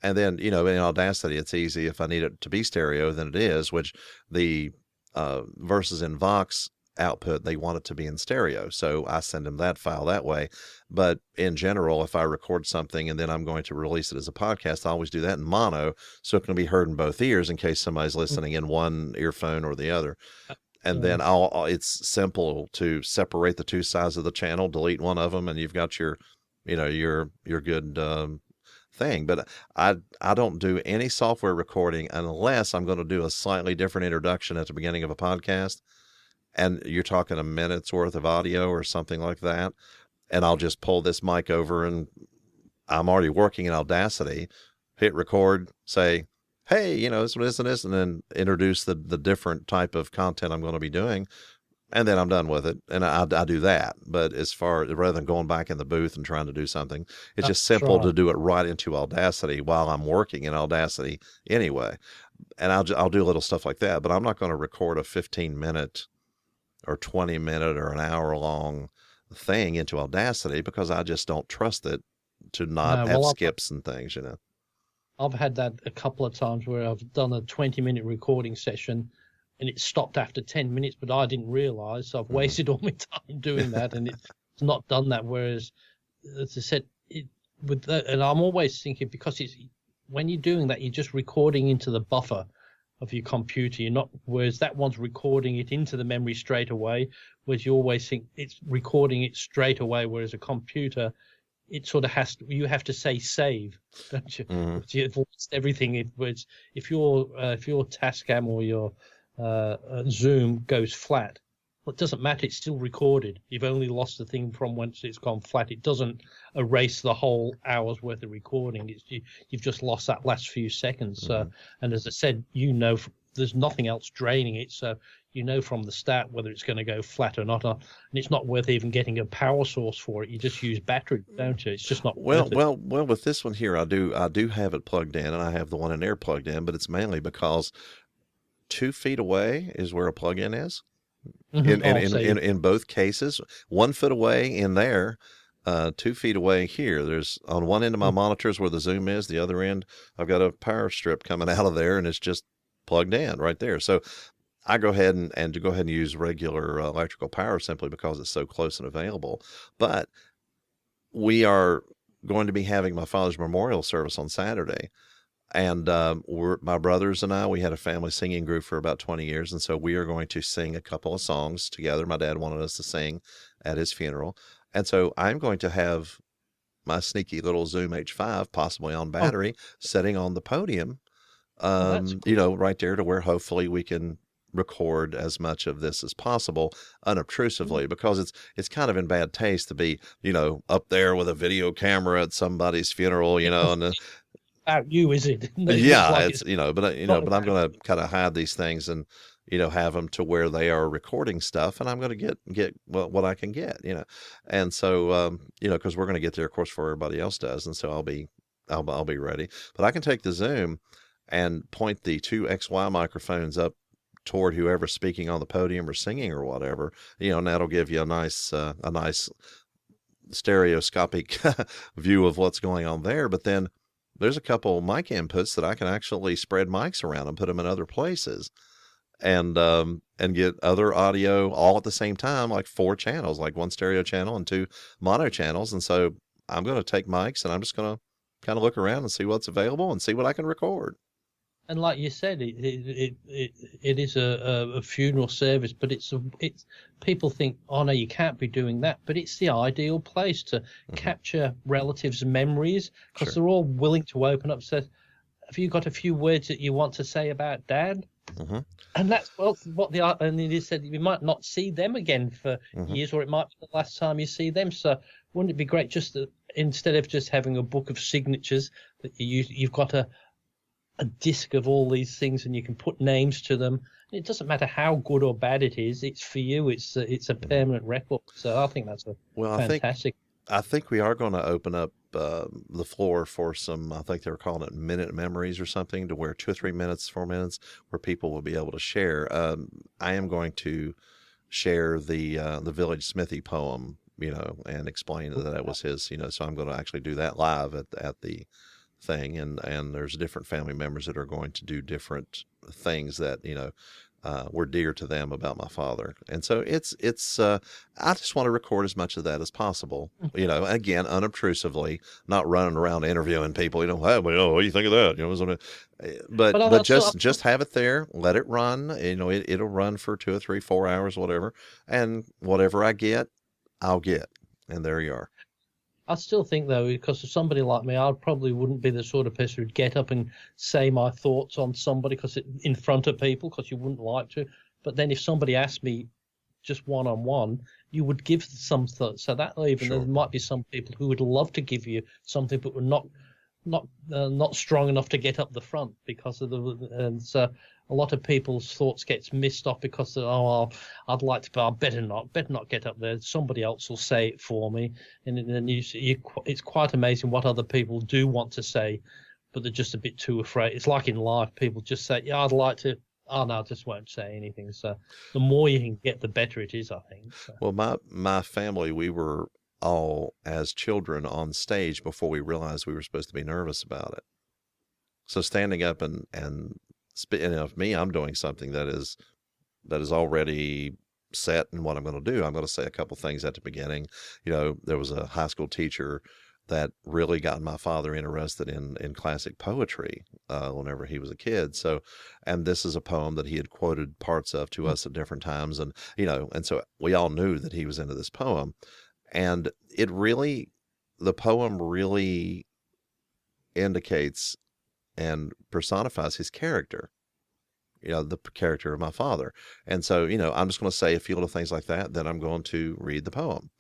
And then, in Audacity, it's easy. If I need it to be stereo, then it is, which the versus in Vox output, they want it to be in stereo. So I send them that file that way. But in general, if I record something and then I'm going to release it as a podcast, I always do that in mono, so it can be heard in both ears in case somebody's listening in one earphone or the other. And then it's simple to separate the two sides of the channel, delete one of them, and you've got your good thing. But I don't do any software recording unless I'm going to do a slightly different introduction at the beginning of a podcast, and you're talking a minute's worth of audio or something like that, and I'll just pull this mic over, and I'm already working in Audacity, hit record, say, hey, this one isn't this, and then introduce the different type of content I'm going to be doing, and then I'm done with it. And I do that. But rather than going back in the booth and trying to do something, it's just simple to do it right into Audacity while I'm working in Audacity anyway. And I'll do little stuff like that, but I'm not going to record a 15-minute or 20-minute or an hour-long thing into Audacity, because I just don't trust it to not have skips and things, I've had that a couple of times where I've done a 20-minute recording session and it stopped after 10 minutes, but I didn't realize. So I've wasted all my time doing that, and it's not done that. Whereas, as I said, and I'm always thinking, because when you're doing that, you're just recording into the buffer of your computer. Whereas that one's recording it into the memory straight away, whereas you always think it's recording it straight away, whereas a computer, it sort of you have to say save, don't you? You've lost everything. If your Tascam or your Zoom goes flat, well, it doesn't matter. It's still recorded. You've only lost the thing from once it's gone flat. It doesn't erase the whole hour's worth of recording. You've just lost that last few seconds. And as I said, there's nothing else draining it, so from the start whether it's going to go flat or not, and it's not worth even getting a power source for it. You just use battery, don't you? It's just not worth it. Well, with this one here, I do have it plugged in, and I have the one in there plugged in, but it's mainly because 2 feet away is where a plug-in is. Mhm. Oh, so In both cases, 1 foot away in there, 2 feet away here. There's on one end of my monitors where the Zoom is, the other end, I've got a power strip coming out of there, and it's just plugged in right there. So I go ahead and go ahead and use regular electrical power simply because it's so close and available. But we are going to be having my father's memorial service on Saturday. And my brothers and I, we had a family singing group for about 20 years. And so we are going to sing a couple of songs together. My dad wanted us to sing at his funeral. And so I'm going to have my sneaky little Zoom H5, possibly on battery, sitting on the podium, right there to where hopefully we can record as much of this as possible unobtrusively, because it's kind of in bad taste to be, up there with a video camera at somebody's funeral, and about you, is it? yeah, like it's but I'm going to kind of hide these things and have them to where they are recording stuff, and I'm going to get what I can get, and so because we're going to get there, of course, before everybody else does, and so I'll be ready. But I can take the Zoom and point the two XY microphones up toward whoever's speaking on the podium or singing or whatever, and that'll give you a nice stereoscopic view of what's going on there. But then there's a couple mic inputs that I can actually spread mics around and put them in other places, and get other audio all at the same time, like 4 channels, like 1 stereo channel and 2 mono channels. And so I'm going to take mics and I'm just going to kind of look around and see what's available and see what I can record. And like you said, it is a funeral service, but it's people think, oh no, you can't be doing that, but it's the ideal place to capture relatives' memories, because they're all willing to open up. Says, have you got a few words that you want to say about Dad? And that's what and he said, you might not see them again for years, or it might be the last time you see them. So wouldn't it be great just that instead of just having a book of signatures, that you've got a disc of all these things, and you can put names to them. It doesn't matter how good or bad it is. It's for you. It's a permanent record. So I think that's fantastic. I think we are going to open up the floor for some. I think they were calling it minute memories or something, to where 2 or 3 minutes, 4 minutes, where people will be able to share. I am going to share the Village Smithy poem, and explain that was his. So I'm going to actually do that live at the thing, and there's different family members that are going to do different things that were dear to them about my father. And so it's I just want to record as much of that as possible, again, unobtrusively, not running around interviewing people, hey, what do you think of that, but just have it there, let it run, it'll run for 2 or 3, 4 hours, whatever, and whatever I get, I'll get, and there you are. I still think, though, because of somebody like me, I probably wouldn't be the sort of person who'd get up and say my thoughts on somebody in front of people, because you wouldn't like to. But then if somebody asked me just one-on-one, you would give some thoughts. So that there might be some people who would love to give you something, but were not strong enough to get up the front because of and so a lot of people's thoughts gets missed off because I'd like to, but I better not get up there. Somebody else will say it for me, and then it's quite amazing what other people do want to say, but they're just a bit too afraid. It's like in life, people just say, yeah, I'd like to. Oh no, I just won't say anything. So the more you can get, the better it is, I think. So. Well, my family, we were all as children on stage before we realized we were supposed to be nervous about it. So standing up and if me, I'm doing something that is already set in what I'm going to do. I'm going to say a couple things at the beginning. There was a high school teacher that really got my father interested in classic poetry whenever he was a kid. So, and this is a poem that he had quoted parts of to us at different times, and and so we all knew that he was into this poem, and the poem really indicates and personifies his character, the character of my father. And so, I'm just going to say a few little things like that, then I'm going to read the poem.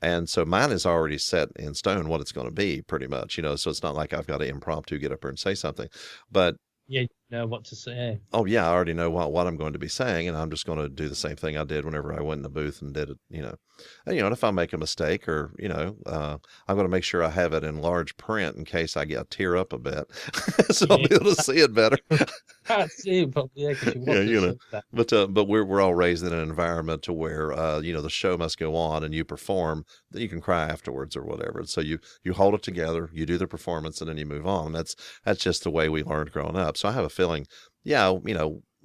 And so mine is already set in stone what it's going to be, pretty much, so it's not like I've got to impromptu get up there and say something. But yeah, know what to say. Oh yeah, I already know what I'm going to be saying, and I'm just going to do the same thing I did whenever I went in the booth and did it. And and if I make a mistake, or I'm going to make sure I have it in large print in case I get tear up a bit, so I'll Yeah. be able to see it better. I see, but yeah, because you Yeah, want to see that. but we're all raised in an environment to where the show must go on and you perform, then you can cry afterwards or whatever. And so you hold it together, you do the performance, and then you move on. That's just the way we learned growing up. So I have a feeling, yeah,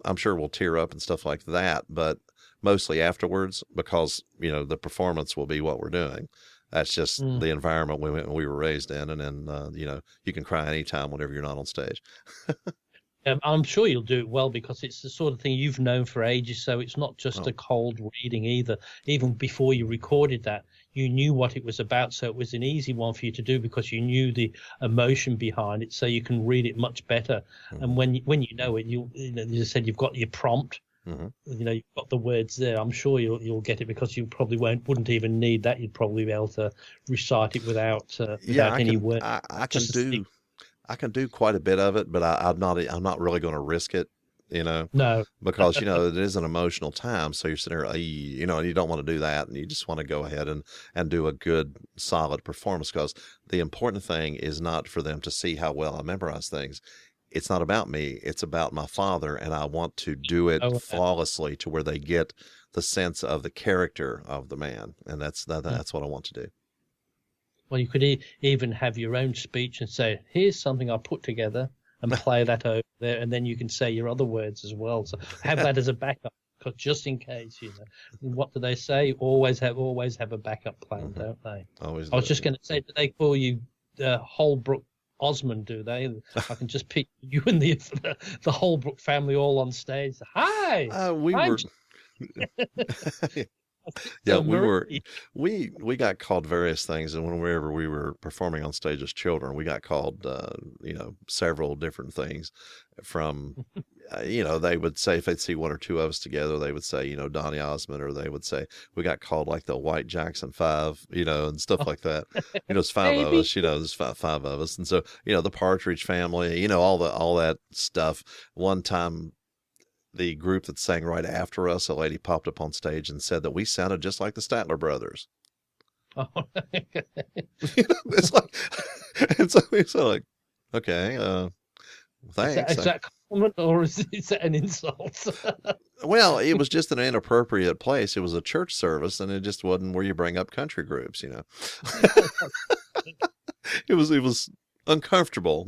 I'm sure we'll tear up and stuff like that, but mostly afterwards, because the performance will be what we're doing. That's just the environment we were raised in, and then you can cry anytime whenever you're not on stage. I'm sure you'll do it well, because it's the sort of thing you've known for ages. So it's not just Oh. a cold reading either. Even before you recorded that, you knew what it was about. So it was an easy one for you to do, because you knew the emotion behind it. So you can read it much better. Mhm. And when you know it, you just said you've got your prompt. Mhm. You've got the words there. I'm sure you'll get it, because you probably wouldn't even need that. You'd probably be able to recite it without any words. I can do quite a bit of it, but I'm not really going to risk it, No. because it is an emotional time. So you're sitting there, and you don't want to do that, and you just want to go ahead and do a good, solid performance. Because the important thing is not for them to see how well I memorize things. It's not about me. It's about my Father, and I want to do it flawlessly to where they get the sense of the character of the man, and that's what I want to do. Well, you could even have your own speech and say, here's something I put together, and play that over there, and then you can say your other words as well. So have that as a backup, because just in case, what do they say? Always have a backup plan, don't they? Always. I was just going to say, do they call you Holbrook Osmond, do they? I can just picture you and the Holbrook family all on stage. Hi! We were... Yeah, we got called various things, and whenever we were performing on stage as children, we got called several different things. From they would say, if they'd see one or two of us together, they would say Donny Osmond, or they would say we got called like the White Jackson Five, and stuff like that. It's five of us, there's five of us, and so the Partridge Family, all that stuff. One time, the group that sang right after us, a lady popped up on stage and said that we sounded just like the Statler Brothers. Oh. It's like, and so it's like, okay, thanks. Is that a compliment, or is that an insult? Well, it was just an inappropriate place. It was a church service, and it just wasn't where you bring up country groups. It was uncomfortable.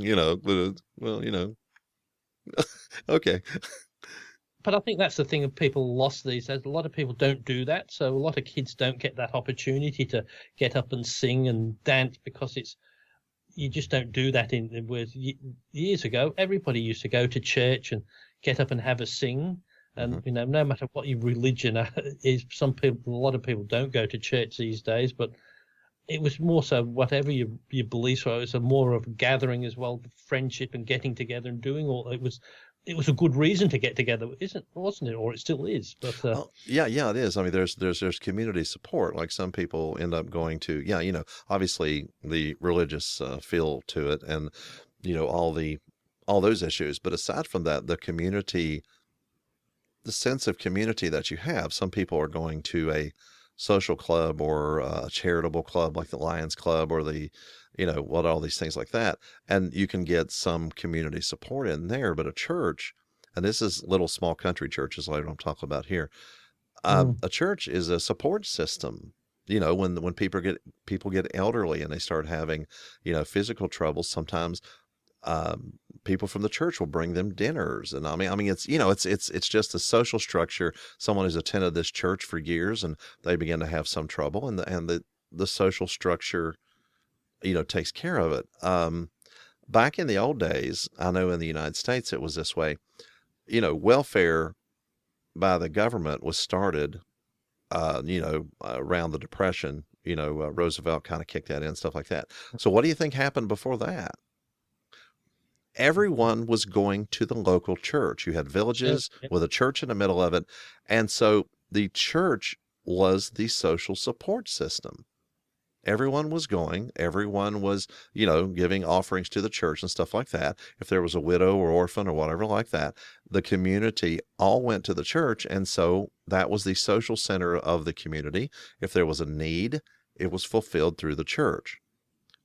Well, okay. But I think that's the thing of people lost these days. A lot of people don't do that. So a lot of kids don't get that opportunity to get up and sing and dance, because you just don't do that. Years ago, everybody used to go to church and get up and have a sing. And, no matter what your religion is, a lot of people don't go to church these days, but it was more so whatever your beliefs were. It was more of a gathering as well, friendship and getting together and doing all. It was a good reason to get together, wasn't it? Or it still is. But yeah, it is. I mean, there's community support. Like, some people end up going to, obviously the religious feel to it, and all those issues. But aside from that, the sense of community that you have. Some people are going to a social club or a charitable club like the Lions Club, or the all these things like that, and you can get some community support in there. But a church, and this is little small country churches like I'm talking about here, a church is a support system. When people get elderly and they start having physical troubles, sometimes people from the church will bring them dinners. And I mean it's it's just a social structure. Someone who's attended this church for years, and they begin to have some trouble, and the social structure takes care of it. Back in the old days, I know in the United States it was this way. Welfare by the government was started around the Depression. Roosevelt kind of kicked that in, stuff like that. So what do you think happened before that? Everyone was going to the local church. You had villages with a church in the middle of it. And so the church was the social support system. Everyone was going. Everyone was, giving offerings to the church and stuff like that. If there was a widow or orphan or whatever like that, the community all went to the church. And so that was the social center of the community. If there was a need, it was fulfilled through the church.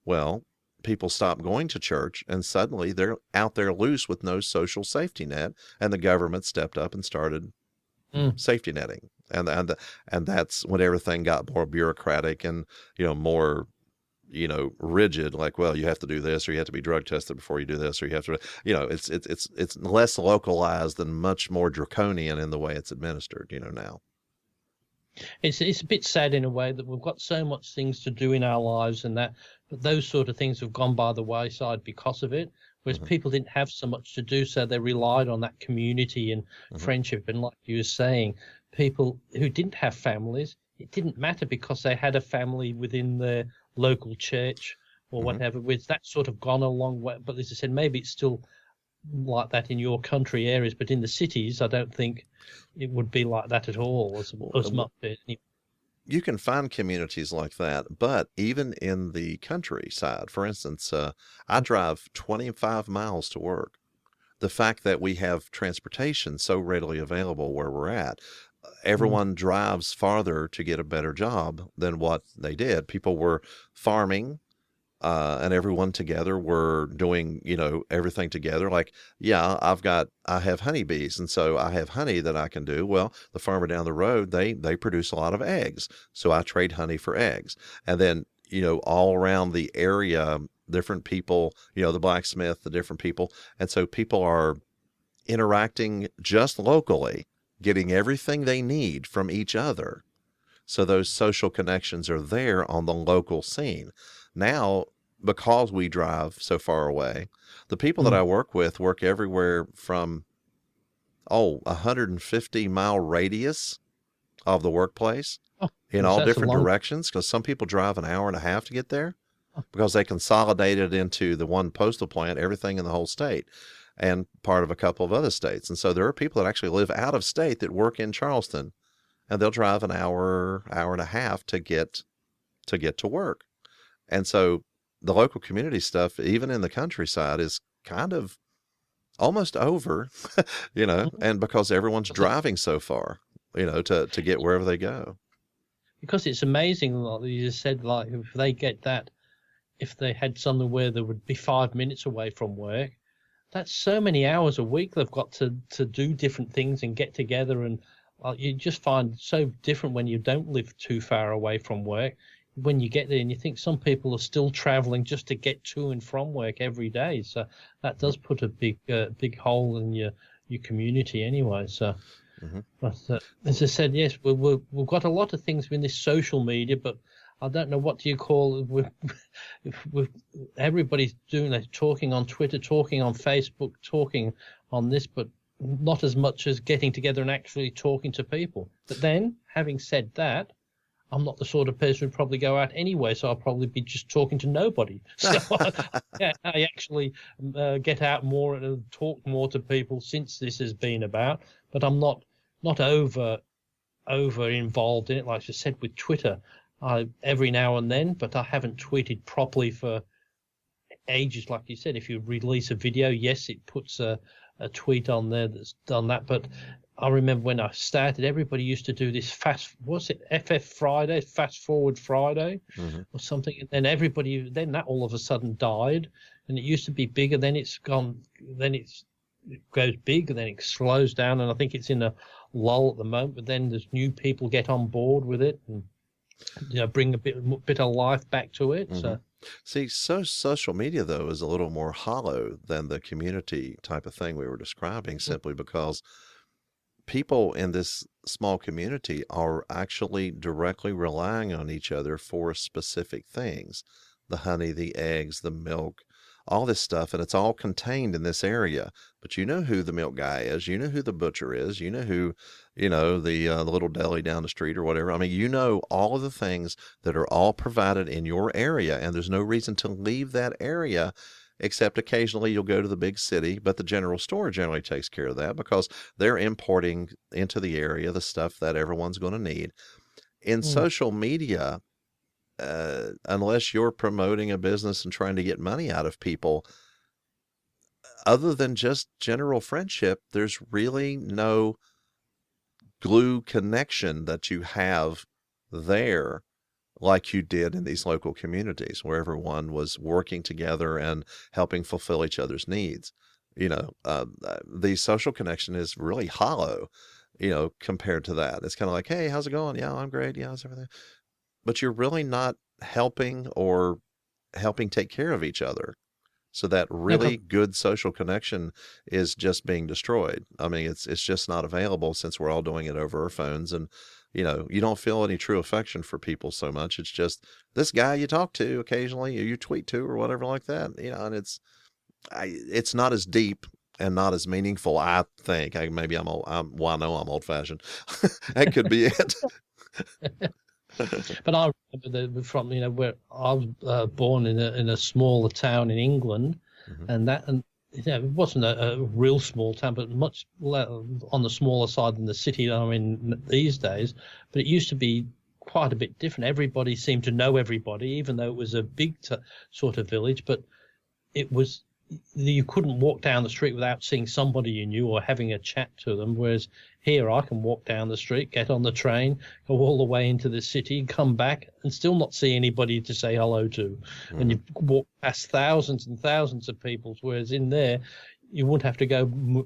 Well, people stopped going to church, and suddenly they're out there loose with no social safety net, and the government stepped up and started safety netting. And that's when everything got more bureaucratic and, more, rigid, like, well, you have to do this, or you have to be drug tested before you do this, or you have to, it's less localized and much more draconian in the way it's administered, now. It's a bit sad in a way that we've got so much things to do in our lives and that, but those sort of things have gone by the wayside because of it. Whereas people didn't have so much to do, so they relied on that community and friendship. And like you were saying, people who didn't have families, it didn't matter because they had a family within their local church or whatever. Which that's sort of gone a long way. But as I said, maybe it's still like that in your country areas, but in the cities, I don't think it would be like that at all as much. You can find communities like that, but even in the countryside, for instance, I drive 25 miles to work. The fact that we have transportation so readily available where we're at, everyone drives farther to get a better job than what they did. People were farming, and everyone together were doing, everything together. Like, yeah, I have honeybees, and so I have honey that I can do. Well, the farmer down the road, they produce a lot of eggs, so I trade honey for eggs. And then, all around the area, different people, the blacksmith, the different people. And so people are interacting just locally, getting everything they need from each other. So those social connections are there on the local scene. Now, because we drive so far away, the people that I work with work everywhere from, 150-mile radius of the workplace in all different directions, because some people drive an hour and a half to get there because they consolidated into the one postal plant, everything in the whole state and part of a couple of other states. And so there are people that actually live out of state that work in Charleston, and they'll drive an hour and a half to get to work. And so the local community stuff, even in the countryside, is kind of almost over, and because everyone's driving so far, to get wherever they go. Because it's amazing, like you just said, like if they get that, if they had something where they would be 5 minutes away from work, that's so many hours a week they've got to do different things and get together. And you just find so different when you don't live too far away from work. When you get there and you think some people are still traveling just to get to and from work every day. So that does put a big hole in your community anyway. So, but as I said, yes, we've got a lot of things in this social media, but I don't know what do you call it. Everybody's doing that, talking on Twitter, talking on Facebook, talking on this, but not as much as getting together and actually talking to people. But then, having said that, I'm not the sort of person who'd probably go out anyway, so I'll probably be just talking to nobody. So I actually get out more and talk more to people since this has been about, but I'm not over involved in it. Like I said with Twitter, every now and then, but I haven't tweeted properly for ages. Like you said, if you release a video, yes, it puts a tweet on there that's done that, but I remember when I started, everybody used to do this FF Friday, Fast Forward Friday or something. And then then that all of a sudden died, and it used to be bigger. Then it's gone, it goes big and then it slows down. And I think it's in a lull at the moment, but then there's new people get on board with it and, bring a bit of life back to it. So. See, social media, though, is a little more hollow than the community type of thing we were describing, simply because people in this small community are actually directly relying on each other for specific things. The honey, the eggs, the milk, all this stuff, and it's all contained in this area. But you know who the milk guy is, you know who the butcher is, you know who, the little deli down the street or whatever. I mean, all of the things that are all provided in your area, and there's no reason to leave that area, except occasionally you'll go to the big city, but the general store generally takes care of that because they're importing into the area the stuff that everyone's going to need. In social media, unless you're promoting a business and trying to get money out of people, other than just general friendship, there's really no glue connection that you have there like you did in these local communities where everyone was working together and helping fulfill each other's needs. The social connection is really hollow, compared to that. It's kind of like, hey, how's it going? Yeah, I'm great. Yeah, how's everything? But you're really not helping take care of each other. So that really good social connection is just being destroyed. I mean, it's just not available since we're all doing it over our phones, and you don't feel any true affection for people so much. It's just this guy you talk to occasionally, or you tweet to, or whatever like that. And it's not as deep and not as meaningful. I think maybe I know I'm old fashioned. That could be it. But I remember from where I was born in a smaller town in England, and it wasn't a real small town, but much on the smaller side than the city I'm in these days. But it used to be quite a bit different. Everybody seemed to know everybody, even though it was a big sort of village. But you couldn't walk down the street without seeing somebody you knew or having a chat to them. Whereas here, I can walk down the street, get on the train, go all the way into the city, come back, and still not see anybody to say hello to. And you walk past thousands and thousands of people, whereas in there, you wouldn't have to go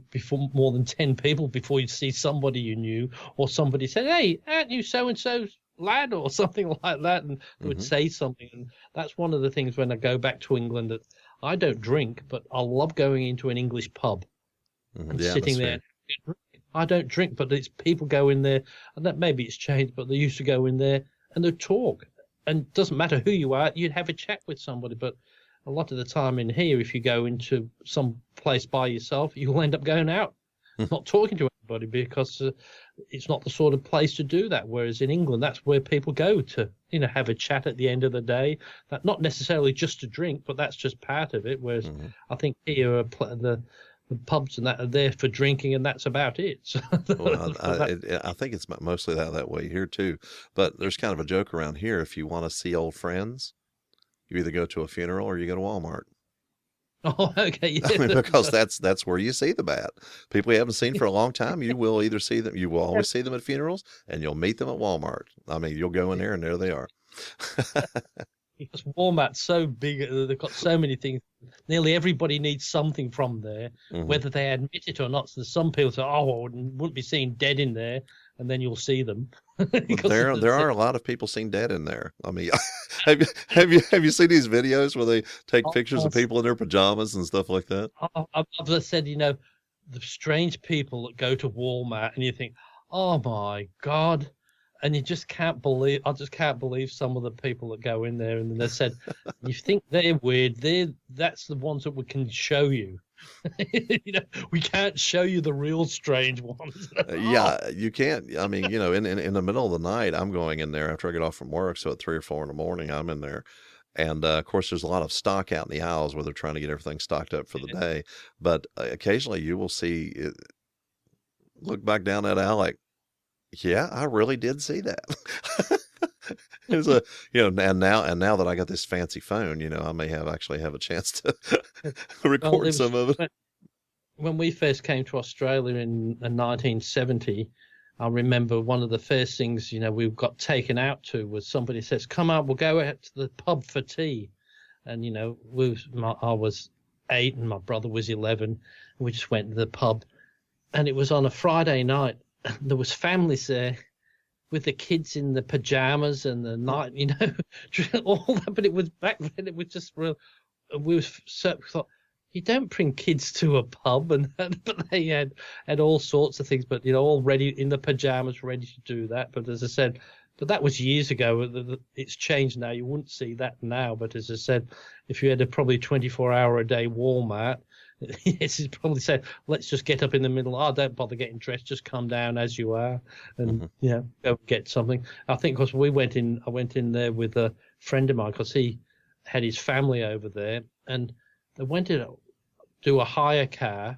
before more than 10 people before you'd see somebody you knew, or somebody said, hey, aren't you so-and-so's lad, or something like that, and they would say something. And that's one of the things when I go back to England, that I don't drink, but I love going into an English pub and sitting there. I don't drink, but it's people go in there, and that maybe it's changed, but they used to go in there and they'd talk. And it doesn't matter who you are, you'd have a chat with somebody. But a lot of the time in here, if you go into some place by yourself, you'll end up going out, not talking to anybody, because it's not the sort of place to do that. Whereas in England, that's where people go to, have a chat at the end of the day. That not necessarily just to drink, but that's just part of it. Whereas I think here the pubs and that are there for drinking, and that's about it. So well, I think it's mostly that way here too. But there's kind of a joke around here. If you want to see old friends, you either go to a funeral or you go to Walmart. Oh, okay. Yeah. I mean, because that's where you see them at. People you haven't seen for a long time, you will either see them, you will always see them at funerals, and you'll meet them at Walmart. I mean, you'll go in there and there they are. Because Walmart's so big, they've got so many things. Nearly everybody needs something from there, whether they admit it or not. So some people say, "Oh, well, wouldn't be seen dead in there," and then you'll see them. There are a lot of people seen dead in there. I mean, have you seen these videos where they take pictures of people in their pajamas and stuff like that? I've said, the strange people that go to Walmart, and you think, "Oh my God." And I just can't believe some of the people that go in there. And then they said, you think they're weird. That's the ones that we can show you. We can't show you the real strange ones. Yeah, you can't. I mean, in the middle of the night, I'm going in there after I get off from work. So at 3 or 4 in the morning, I'm in there. And of course, there's a lot of stock out in the aisles where they're trying to get everything stocked up for the day. But occasionally you will see, look back down that aisle like, yeah, I really did see that. It was and now that I got this fancy phone, I may actually have a chance to record some of it. When we first came to Australia in 1970, I remember one of the first things, we got taken out to was somebody says, "Come on, we'll go out to the pub for tea." And, I was 8 and my brother was 11. We just went to the pub, and it was on a Friday night. There was families there with the kids in the pajamas and the night, all that. But it was back then. It was just real. We thought, you don't bring kids to a pub, but they had all sorts of things. But all ready in the pajamas, ready to do that. But as I said, but that was years ago. It's changed now. You wouldn't see that now. But as I said, if you had a probably 24-hour-a-day Walmart. Yes, he's probably said, let's just get up in the middle. Oh, don't bother getting dressed. Just come down as you are and, go get something. I think because I went in there with a friend of mine because he had his family over there, and they went to do a hire car,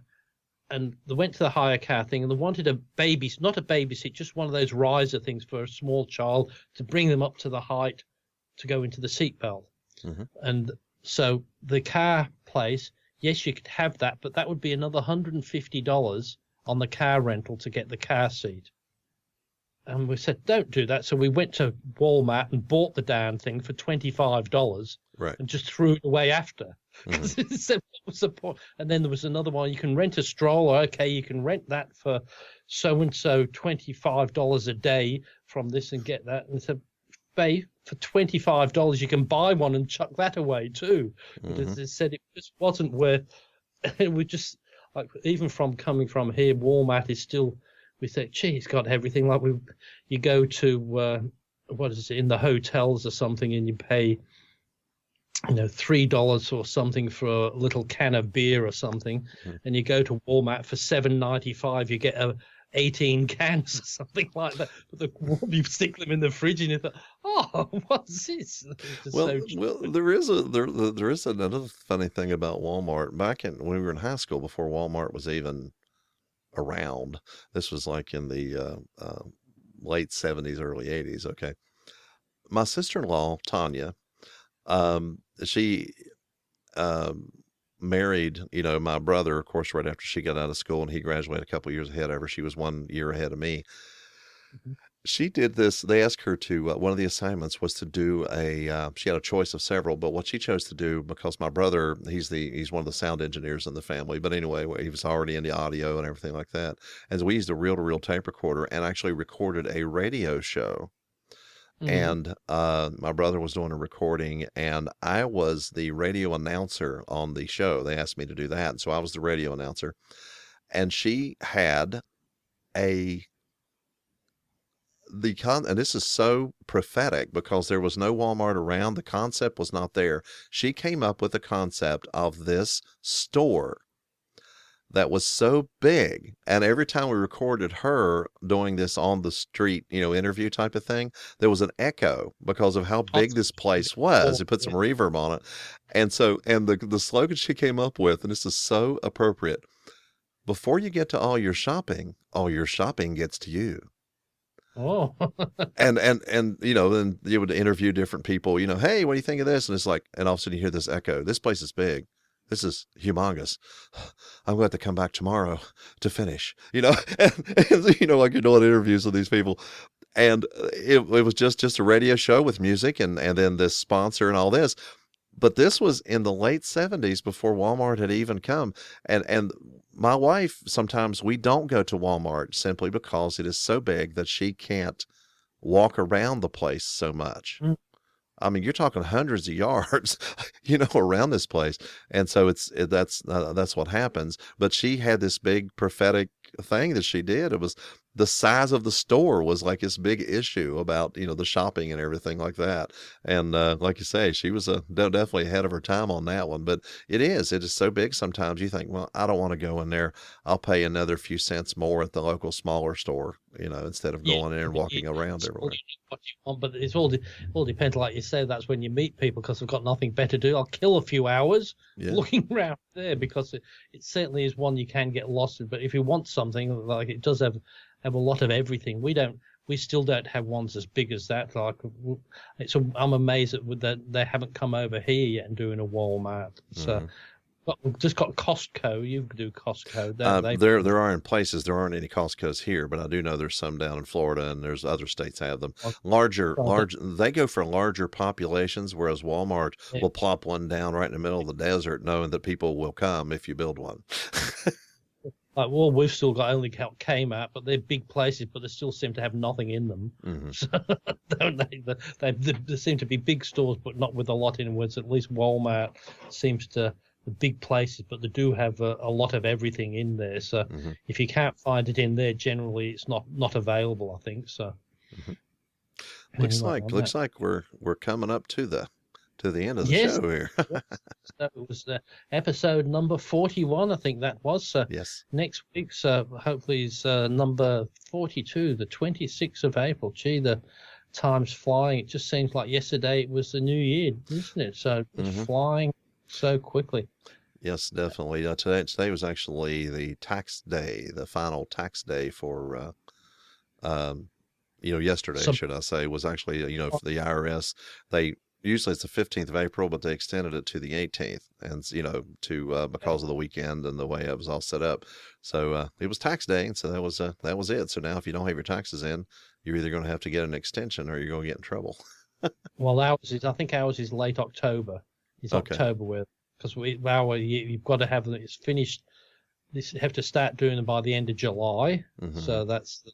and they went to the hire car thing, and they wanted not a baby seat, just one of those riser things for a small child to bring them up to the height to go into the seatbelt. Mm-hmm. And so the car place, yes, you could have that, but that would be another $150 on the car rental to get the car seat. And we said, don't do that. So we went to Walmart and bought the damn thing for $25 Right. and just threw it away after. Mm-hmm. So what was the point? And then there was another one. You can rent a stroller. Okay, you can rent that for so-and-so $25 a day from this and get that. And so, babe, for $25, you can buy one and chuck that away too. But Mm-hmm. as I said, it just wasn't worth it. We just, like, even from coming from here, Walmart is still, we say, gee, it's got everything. Like you go to, what is it, in the hotels or something, and you pay, $3 or something for a little can of beer or something, and you go to Walmart for $7.95, you get 18 cans or something like that. But you stick them in the fridge and you thought, oh, what's this? Well, there is another funny thing about Walmart. Back when we were in high school, before Walmart was even around, this was like in the late 70s, early 80s. Okay, my sister-in-law Tanya, she married, my brother, of course, right after she got out of school, and he graduated a couple years ahead of her. She was 1 year ahead of me. Mm-hmm. She did this. They asked her to, one of the assignments was to do she had a choice of several, but what she chose to do, because my brother, he's one of the sound engineers in the family, but anyway, he was already in the audio and everything like that. And so we used a reel-to-reel tape recorder and actually recorded a radio show. Mm-hmm. And my brother was doing a recording, and I was the radio announcer on the show. They asked me to do that, and so I was the radio announcer. And she had and this is so prophetic because there was no Walmart around. The concept was not there. She came up with the concept of this store that was so big, and every time we recorded her doing this on the street, interview type of thing, there was an echo because of how big this place was. It put some reverb on it. And so, and the slogan she came up with, and this is so appropriate: before you get to all your shopping gets to you. Oh. and then you would interview different people, hey, what do you think of this? And it's like, and all of a sudden you hear this echo: this place is big. This is humongous. I'm going to have to come back tomorrow to finish, and like you're doing interviews with these people. And it was just a radio show with music and then this sponsor and all this. But this was in the late 70s before Walmart had even come. And my wife, sometimes we don't go to Walmart simply because it is so big that she can't walk around the place so much. I mean, you're talking hundreds of yards, around this place. And so that's what happens. But she had this big prophetic thing that she did. It was the size of the store was like this big issue about, the shopping and everything like that. And like you say, she was definitely ahead of her time on that one. But it is so big sometimes you think, well, I don't want to go in there. I'll pay another few cents more at the local smaller store, instead of going in and walking around everywhere. What you want, but it's all depends. Like you say, that's when you meet people because they've got nothing better to do. I'll kill a few hours looking around there because it certainly is one you can get lost in. But if you want something, like, it does have a lot of everything. We still don't have ones as big as that. Like, I'm amazed that they haven't come over here yet and doing a Walmart. So. But we've just got Costco. You can do Costco. There are in places. There aren't any Costcos here, but I do know there's some down in Florida, and there's other states have them. They go for larger populations, whereas Walmart will plop one down right in the middle of the desert, knowing that people will come if you build one. We've still got only Kmart, but they're big places, but they still seem to have nothing in them. Mm-hmm. So, don't they? They seem to be big stores, but not with a lot in them. Whereas at least Walmart seems to. The big places, but they do have a lot of everything in there. So if you can't find it in there, generally it's not available, I think. So looks like we're coming up to the end of the show here. So it was episode number 41, I think that was. So yes. Next week's hopefully is number 42, the 26th of April. Gee, the time's flying. It just seems like yesterday it was the new year, isn't it? So it's flying so quickly. Yes, definitely. Today was actually the tax day, the final tax day for, yesterday, should I say, was actually, for the IRS. They usually it's the 15th of April, but they extended it to the 18th, and because of the weekend and the way it was all set up. So it was tax day, and so that was it. So now if you don't have your taxes in, you're either going to have to get an extension or you're going to get in trouble. Well, I think ours is late October. It's Okay. October because you've got to have it's finished. This have to start doing them by the end of July. Mm-hmm. So that's the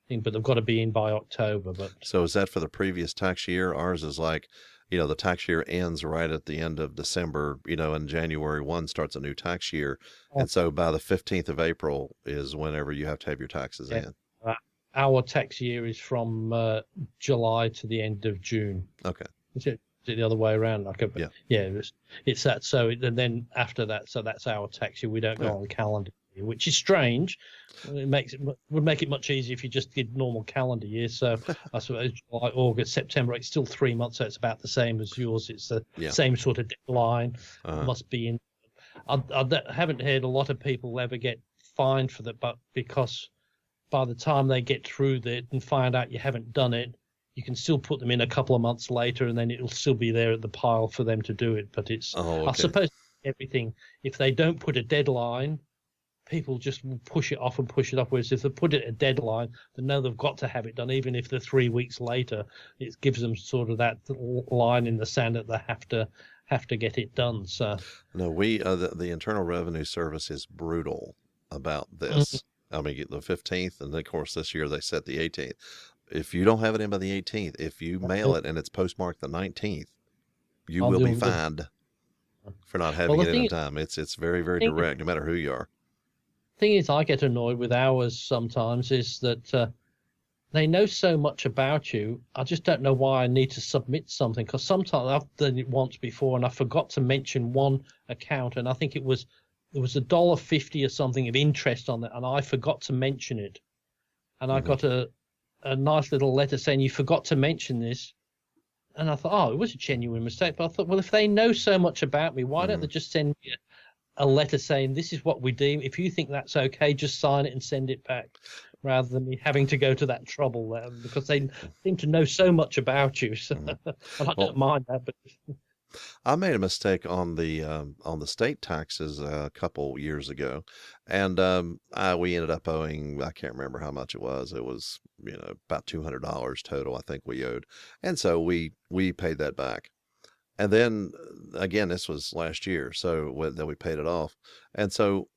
thing, but they've got to be in by October. But so is that for the previous tax year? Ours is like, the tax year ends right at the end of December, and January 1 starts a new tax year. And so by the 15th of April is whenever you have to have your taxes in. Our tax year is from July to the end of June. Okay. Is it the other way around? It's that. So and then after that, so that's our tax year. We don't go on calendar year, which is strange. Would make it much easier if you just did normal calendar year. So I suppose July, August, September. It's still 3 months, so it's about the same as yours. It's the same sort of deadline. Must be in. I haven't heard a lot of people ever get fined for that, but because by the time they get through that and find out you haven't done it, you can still put them in a couple of months later, and then it'll still be there at the pile for them to do it. But it's, I suppose, everything. If they don't put a deadline, people just will push it off and push it off. Whereas if they put it a deadline, they know they've got to have it done, even if they're 3 weeks later. It gives them sort of that line in the sand that they have to get it done. So no, we the Internal Revenue Service is brutal about this. I mean, the 15th, and of course this year they set the 18th. If you don't have it in by the 18th, if you mail it and it's postmarked the 19th, you will be fined for not having it in time. It's very, very direct, no matter who you are. Thing is, I get annoyed with ours sometimes is that they know so much about you. I just don't know why I need to submit something, because sometimes I've done it once before and I forgot to mention one account, and I think there was $1.50 or something of interest on it, and I forgot to mention it. And I got a nice little letter saying you forgot to mention this. And I thought, it was a genuine mistake. But I thought, well, if they know so much about me, why don't they just send me a letter saying this is what we deem? If you think that's okay, just sign it and send it back, rather than me having to go to that trouble there, because they seem to know so much about you. So I don't mind that, but I made a mistake on the state taxes a couple years ago, and we ended up owing, I can't remember how much it was. It was about $200 total, I think we owed, and so we paid that back. And then again, this was last year, so then we paid it off. And so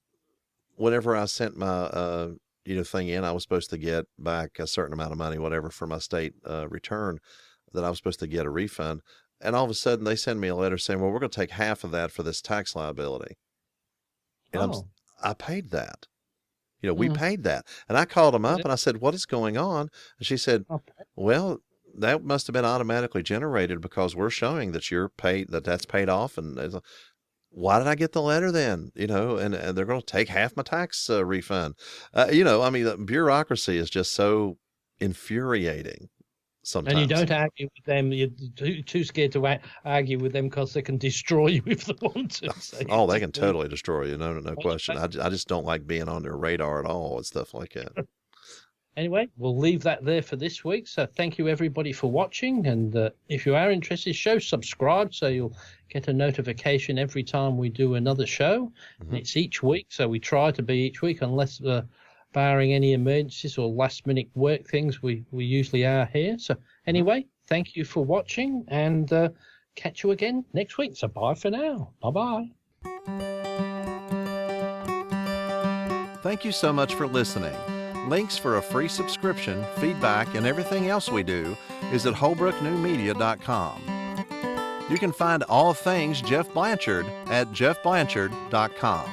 whenever I sent my thing in, I was supposed to get back a certain amount of money, whatever, for my state return, that I was supposed to get a refund. And all of a sudden they send me a letter saying, well, we're going to take half of that for this tax liability. And I paid that. We paid that. And I called them up and I said, what is going on? And she said, well, that must have been automatically generated because we're showing that you're paid, that's paid off. And why did I get the letter then? And they're going to take half my tax refund. I mean, the bureaucracy is just so infuriating. Sometimes. And you don't argue with them. You're too scared to argue with them because they can destroy you if they want to. So they can totally destroy you. No question. I just don't like being on their radar at all and stuff like that. Anyway, we'll leave that there for this week. So thank you, everybody, for watching. And if you are interested, subscribe so you'll get a notification every time we do another show. And it's each week, so we try to be each week, unless barring any emergencies or last-minute work things, we usually are here. So anyway, thank you for watching, and catch you again next week. So bye for now. Bye-bye. Thank you so much for listening. Links for a free subscription, feedback, and everything else we do is at holbrooknewmedia.com. You can find all things Geoff Blanchard at geoffblanchard.com.